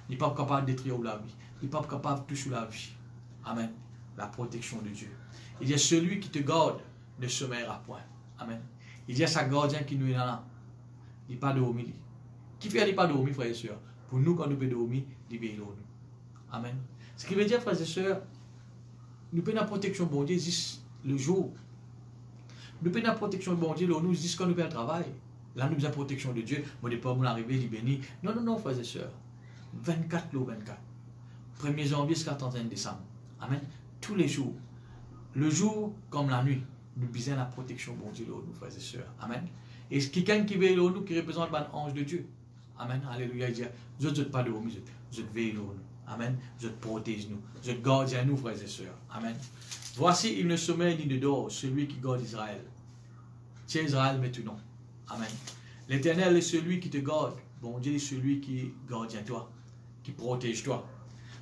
Il n'est pas capable de détruire la vie. Il n'est pas capable de toucher la vie. Amen. La protection de Dieu. Il y a celui qui te garde ne sommeillera point. Amen. Il y a sa gardien qui nous est là. Il n'est pas dormi. Qui fait qu'il pas dormi, frères et sœurs? Pour nous, quand nous pouvons dormir, il veille nous. Amen. Ce qui veut dire, frères et sœurs, nous pouvons la protection de bon Dieu le jour. Nous pouvons la protection de bon Dieu, nous disons quand nous faisons le travail. Là, nous avons la protection de Dieu. Moi, je ne pas arriver, il béni. Non, non, non, frères et sœurs. 24 le 24. 1er janvier jusqu'à 31 décembre. Amen. Tous les jours. Le jour comme la nuit. Nous besoin la protection de bon Dieu, nous, frères et sœurs. Amen. Et quelqu'un qui veille nous, qui représente l'ange de Dieu. Amen. Alléluia. Il dit, je ne pas de nous, je veille nous. Amen. Je te protège nous. Je te garde à nous, frères et sœurs. Amen. Voici, il ne sommeille ni ne dort, celui qui garde Israël. Tiens Israël maintenant. Amen. L'Éternel est celui qui te garde. Bon Dieu est celui qui garde toi, qui protège toi.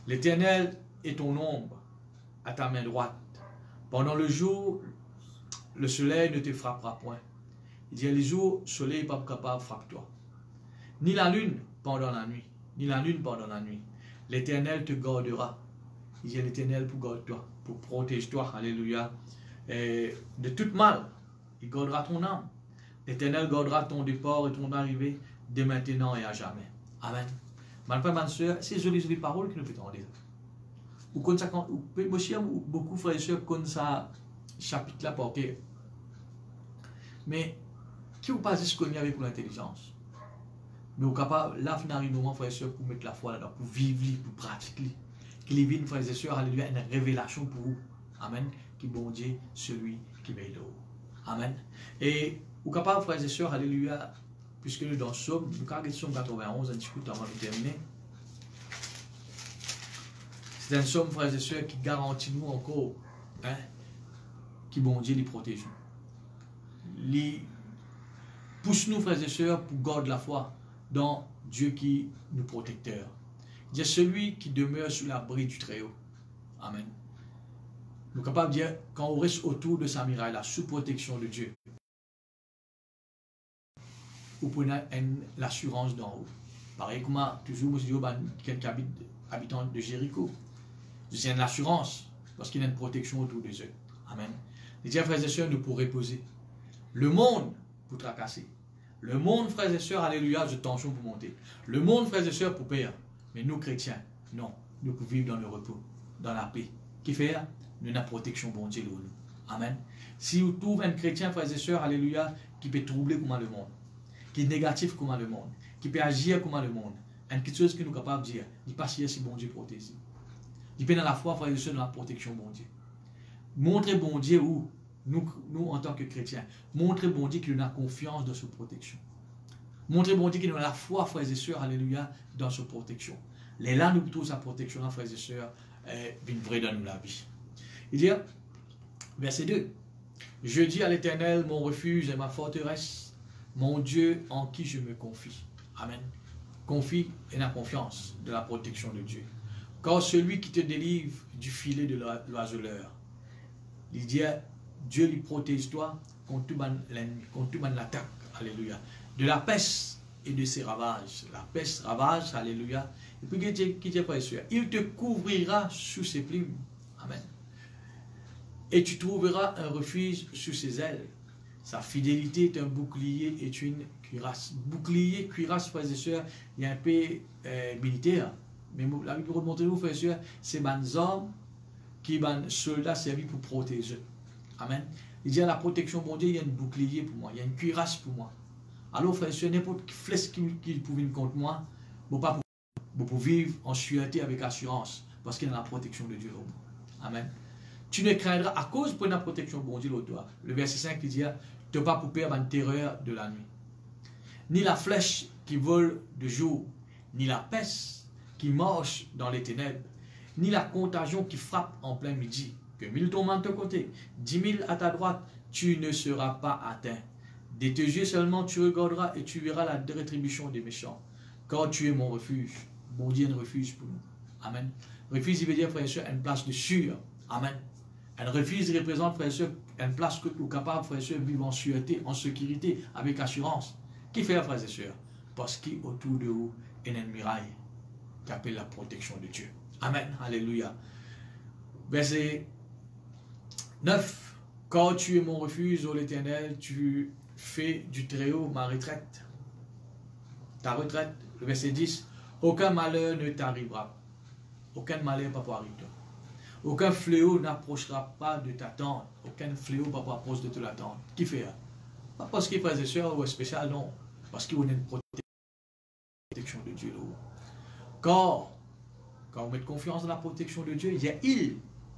L'Éternel est ton ombre à ta main droite. Pendant le jour, le soleil ne te frappera point. Il dit, les jours, le soleil n'est pas capable de frapper toi. Ni la lune pendant la nuit. Ni la lune pendant la nuit. L'Éternel te gardera. Il dit, l'Éternel pour garder toi, pour protéger toi. Alléluia. Et de tout mal, il gardera ton âme. L'Éternel gardera ton départ et ton arrivée de maintenant et à jamais. Amen. Mon frère, ma soeur, c'est jolies paroles que nous pouvons entendre. Ou comme ça, moi j'aime beaucoup frères et sœurs comme ça, chapitre là, parce que. Mais, qui vous passe ce qu'on y avec pour l'intelligence? Mais au capable, là, finalement, moment, frères et sœurs, pour mettre la foi là-dedans, pour vivre, pour pratiquer. Qu'il y ait, frères et sœurs, alléluia, une révélation pour vous. Amen. Qui bon Dieu, celui qui veille de vous. Amen. Et, au capable, frères et sœurs, alléluia, puisque nous dans Somme, nous avons Somme 91, un discours avant de terminer. C'est un Somme, frères et sœurs, qui garantit nous encore, hein, qui bon Dieu les protège. Les pousse nous, frères et sœurs, pour garder la foi dans Dieu qui nous protecteur. Il y a celui qui demeure sous l'abri du Très-Haut. Amen. Nous sommes capables de dire, quand on reste autour de sa muraille, la sous protection de Dieu, vous prenez l'assurance d'en haut. Pareil comme toujours, je dis, quelqu'un habitant de Jéricho. C'est une assurance, parce qu'il y a une protection autour de eux. Amen. Les frères et sœurs, nous pourrons reposer. Le monde pour tracasser. Le monde, frères et sœurs, alléluia, de tension pour monter. Le monde, frères et sœurs, pour perdre. Mais nous, chrétiens, non. Nous pouvons vivre dans le repos, dans la paix. Qui fait? Nous avons la protection, bon Dieu, nous. Amen. Si vous trouvez un chrétien, frères et sœurs, alléluia, qui peut troubler comme le monde, qui est négatif comme le monde, qui peut agir comme le monde, une quelque chose que nous sommes capables de dire, il pas si bon Dieu protège. Il peut dans la foi, frères et sœurs, dans la protection, bon Dieu. Montrez bon Dieu où nous, en tant que chrétiens, montrez bon Dieu qu'il a confiance dans sa protection. Montrez bon Dieu qu'il a la foi, frères et sœurs, alléluia, dans sa protection. Les là, nous trouvons sa protection, frères et sœurs, une vraie dans nous la vie. Il dit, verset 2, je dis à l'Éternel, mon refuge et ma forteresse, mon Dieu en qui je me confie. Amen. Confie et la confiance de la protection de Dieu. Car celui qui te délivre du filet de l'oiseleur, il dit, Dieu lui protège toi contre tout l'ennemi, contre tout l'attaque. Alléluia. De la peste et de ses ravages. La peste ravage, alléluia. Et puis, il te couvrira sous ses plumes. Amen. Et tu trouveras un refuge sous ses ailes. Sa fidélité est un bouclier et une cuirasse. Bouclier, cuirasse, frères et sœurs, il y a un peu militaire. Mais la Bible remonte nous, frères et sœurs, c'est des hommes qui sont soldats servis pour protéger. Amen. Il dit à la protection, bon Dieu, il y a un bouclier pour moi, il y a une cuirasse pour moi. Alors, frères et sœurs, n'importe quelle flèche qui pouvait contre moi, je ne peux pas vivre en sûreté avec assurance, parce qu'il y a la protection de Dieu. Amen. Tu ne craindras à cause de la protection de bon Dieu de toi. Le verset 5 qui dit, tu n'as pas pour perdre une terreur de la nuit. Ni la flèche qui vole de jour, ni la peste qui marche dans les ténèbres, ni la contagion qui frappe en plein midi. Que 1000 tombent à ton côté, 10 000 à ta droite, tu ne seras pas atteint. De tes yeux seulement tu regarderas et tu verras la rétribution des méchants. Car tu es mon refuge. Bon Dieu, un refuge pour nous. Amen. Refuge, il veut dire, frère et soeur, une place de sûr. Amen. Un refuge représente, frères et sœurs, une place que nous sommes capables, frères et sœurs, vivre en sûreté, en sécurité, avec assurance. Qui fait, frères et sœurs? Parce qu'autour de vous, il y a une muraille qui appelle la protection de Dieu. Amen. Alléluia. Verset 9. Quand tu es mon refuge, ô l'Éternel, tu fais du Très-Haut ma retraite. Ta retraite. Le verset 10. Aucun malheur ne t'arrivera. Aucun malheur pas pour arriver. Aucun fléau n'approchera pas de ta tente. Aucun fléau pas pour approcher de la tente. Qui fait? Pas parce qu'il est frère et sœur ou spécial, non. Parce qu'il y a une protection de Dieu. Quand vous mettez confiance dans la protection de Dieu, il y a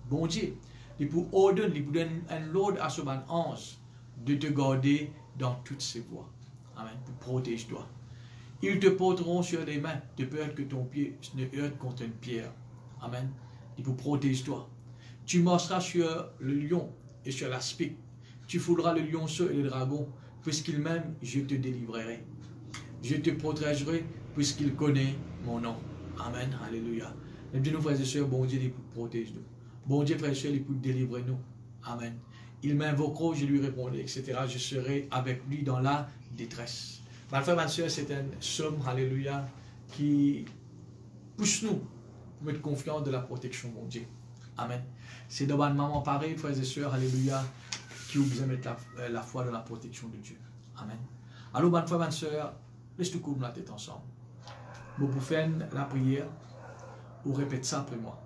bon Dieu, il peut ordonner, il peut donner un ordre à ce bon ange de te garder dans toutes ses voies. Amen. Pour protéger toi. Ils te porteront sur les mains de peur que ton pied ne heurte contre une pierre. Amen. Il peut protéger toi. Tu marcheras sur le lion et sur l'aspic. Tu fouleras le lionceau et le dragon, puisqu'il m'aime, je te délivrerai. Je te protégerai, puisqu'il connaît mon nom. Amen. Alléluia. Et Dieu, nos frères et sœurs, bon Dieu, il peut protéger nous. Bon Dieu, frères et sœurs, il peut délivrer nous. Amen. Il m'invoquera, je lui répondrai, etc. Je serai avec lui dans la détresse. Ma frère, ma soeur, c'est un somme, alléluia, qui pousse nous pour mettre confiance de la protection, mon Dieu. Amen. C'est dans un moment pareil, frères et sœurs, alléluia, qui vous besoin de mettre la foi dans la protection de Dieu. Amen. Alors, ma frère, ma soeur, laisse-nous couvrir la tête ensemble. Vous pouvez faire la prière, ou répétez ça après moi.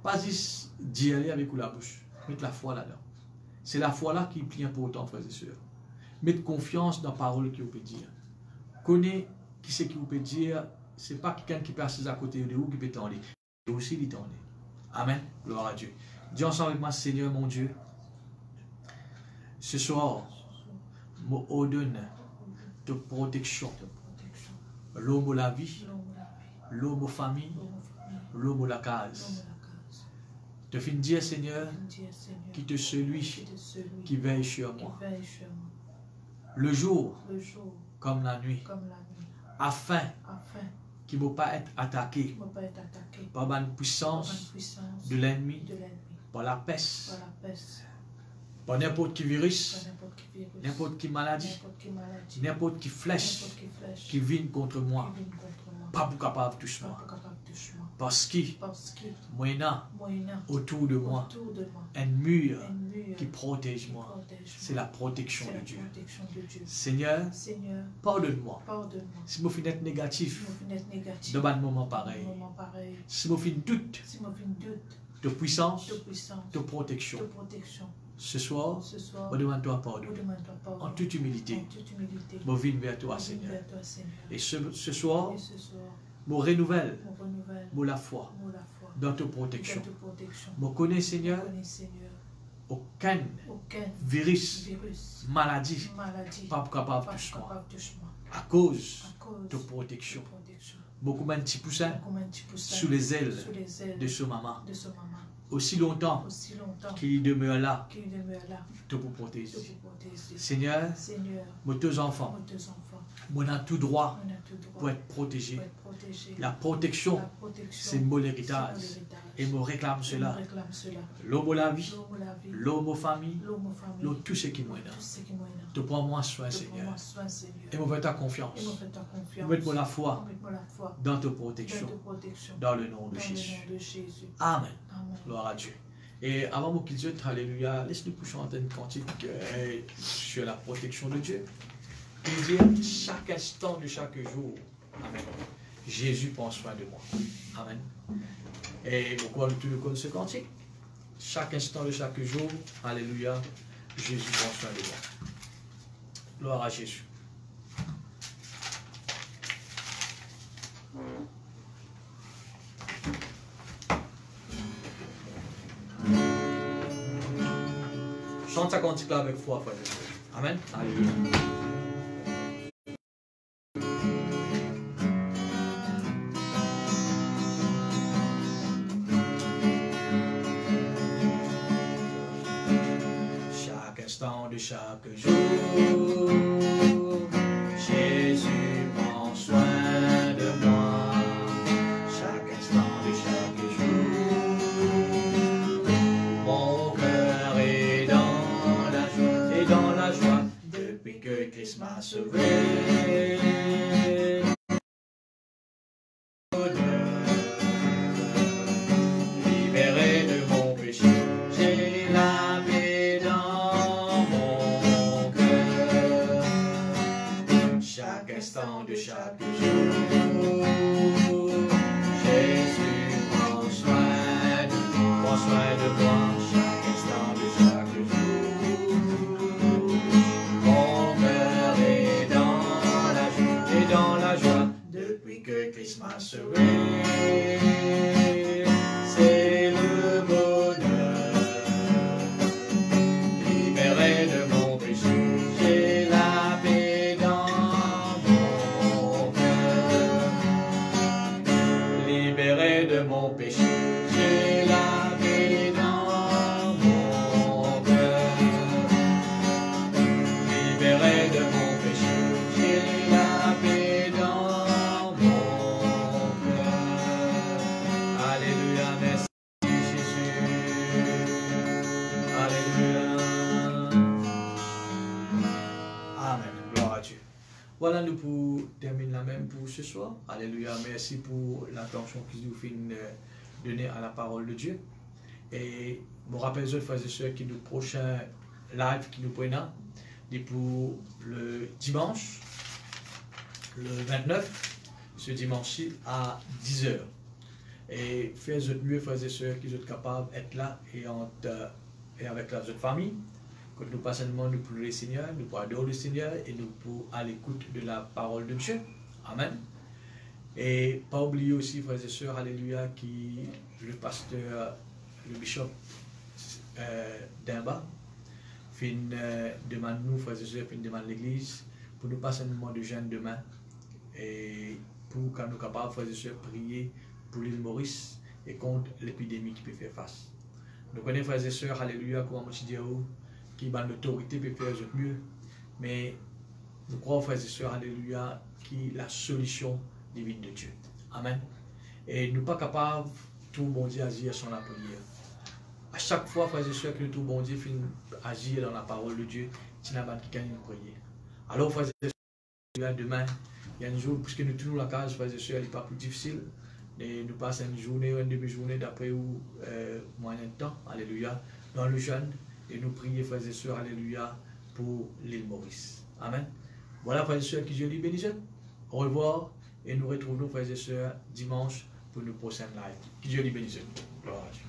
Pas juste d'y aller avec la bouche, mettez la foi là-dedans. C'est la foi là qui est plus importante, frères et sœurs. Mettez confiance dans la parole que vous pouvez dire. Connaissez qui c'est qui vous peut dire, ce n'est pas quelqu'un qui passe à côté de vous qui peut t'en dire. C'est aussi lui t'en dire. Amen. Gloire à Dieu. Dis ensemble avec moi, Seigneur mon Dieu, ce soir, me ordonne de protection. L'homme la vie, l'homme famille, l'homme la case. Te fin dire, Seigneur, qui te celui qui veille sur moi. Le jour, comme la nuit, afin qu'il ne va pas être attaqué par la puissance de l'ennemi, par la peste, par n'importe qui virus, n'importe qui maladie, n'importe qui flèche qui vient contre moi. Pas pour capable de toucher moi. Parce que moi, autour de moi, un mur qui protège moi. C'est la protection de Dieu. Seigneur, pardonne-moi. Si je suis négatif, dans un moment pareil, si je suis doute de puissance, de protection, ce soir, je demande-toi pardon. En toute humilité, je viens vers toi, Seigneur. Et ce soir, je renouvelle la foi dans ta protection. Je connais, Seigneur, aucun virus, maladie, pas capable de toucher moi. À cause de protection. Beaucoup de petits poussins sous les ailes de ce maman. Aussi longtemps qu'il demeure là, te pour protéger. Seigneur, mes deux enfants, on a tout droit pour être protégé. La protection, c'est mon héritage. Et me réclame cela. L'homme la vie, l'homme famille, l'homme tout ce qui m'aide. Te prends-moi soin, Seigneur. Et me fais ta confiance. Mets-moi la foi dans ta protection. Dans le nom de Jésus. Amen. Gloire à Dieu. Et avant qu'il dise alléluia, laisse-nous chanter une cantique sur la protection de Dieu. Et dire chaque instant de chaque jour, amen. Jésus prend soin de moi. Amen. Et pourquoi nous connaissons ce cantique? Chaque instant de chaque jour, alléluia, Jésus prend soin de moi. Gloire à Jésus. Chante sa cantique là avec foi, frère. Amen. Alléluia. Chaque instant de chaque jour, Jésus prend soin de moi. Chaque instant de chaque jour, mon jour. Jésus, prends soin de moi chaque instant de chaque jour. Mon cœur est dans la joie depuis que Christ m'a sauvé. C'est le bonheur, libéré de mon péché. J'ai la paix dans mon cœur, libéré de mon péché. J'ai la paix dans mon cœur, libéré de mon péché. J'ai la paix dans mon cœur. Alléluia, merci Jésus. Alléluia. Amen. Gloire à Dieu. Voilà, nous pour terminer la même pour ce soir. Alléluia. Merci pour l'attention que vous faites donner à la parole de Dieu. Et je rappelle aux frères et sœurs que le prochain live qui nous prennent est pour le dimanche, le 29, ce dimanche-ci à 10h. Et faites votre mieux, frères et sœurs, qui sont capables d'être là et avec la votre famille. Quand nous passons seulement nous pour le Seigneur, nous pour adorer le Seigneur et nous pour à l'écoute de la parole de Dieu. Amen. Et pas oublier aussi, frères et sœurs, alléluia, qui le pasteur, le bishop d'Imba, fait demande nous, frères et sœurs, fait demande l'église, pour nous passer un moment de jeûne demain, et pour qu'on nous capables, frères et sœurs, prier pour l'île Maurice et contre l'épidémie qui peut faire face. Nous connaissons, frères et sœurs, alléluia, comment je dis, qui a l'autorité peut faire mieux, mais nous croyons, frères et sœurs, alléluia, qui est la solution divine de Dieu. Amen. Et nous ne sommes pas capables, tout bon Dieu, agir sans la prière. À chaque fois, frères et sœurs, que tout bon Dieu finit agir dans la parole de Dieu, c'est la qui gagne une prière. Alors, frères et sœurs, demain, il y a un jour, puisque nous tournons la case, frères et sœurs, il n'est pas plus difficile. Et nous passons une journée ou une demi-journée d'après ou moyen de temps, alléluia, dans le jeûne. Et nous prions, frères et sœurs, alléluia, pour l'île Maurice. Amen. Voilà, frères et sœurs, que Dieu les bénisse. Au revoir. Et nous retrouvons, frères et sœurs, dimanche pour nos prochains lives. Que Dieu les bénisse. Gloire à Dieu.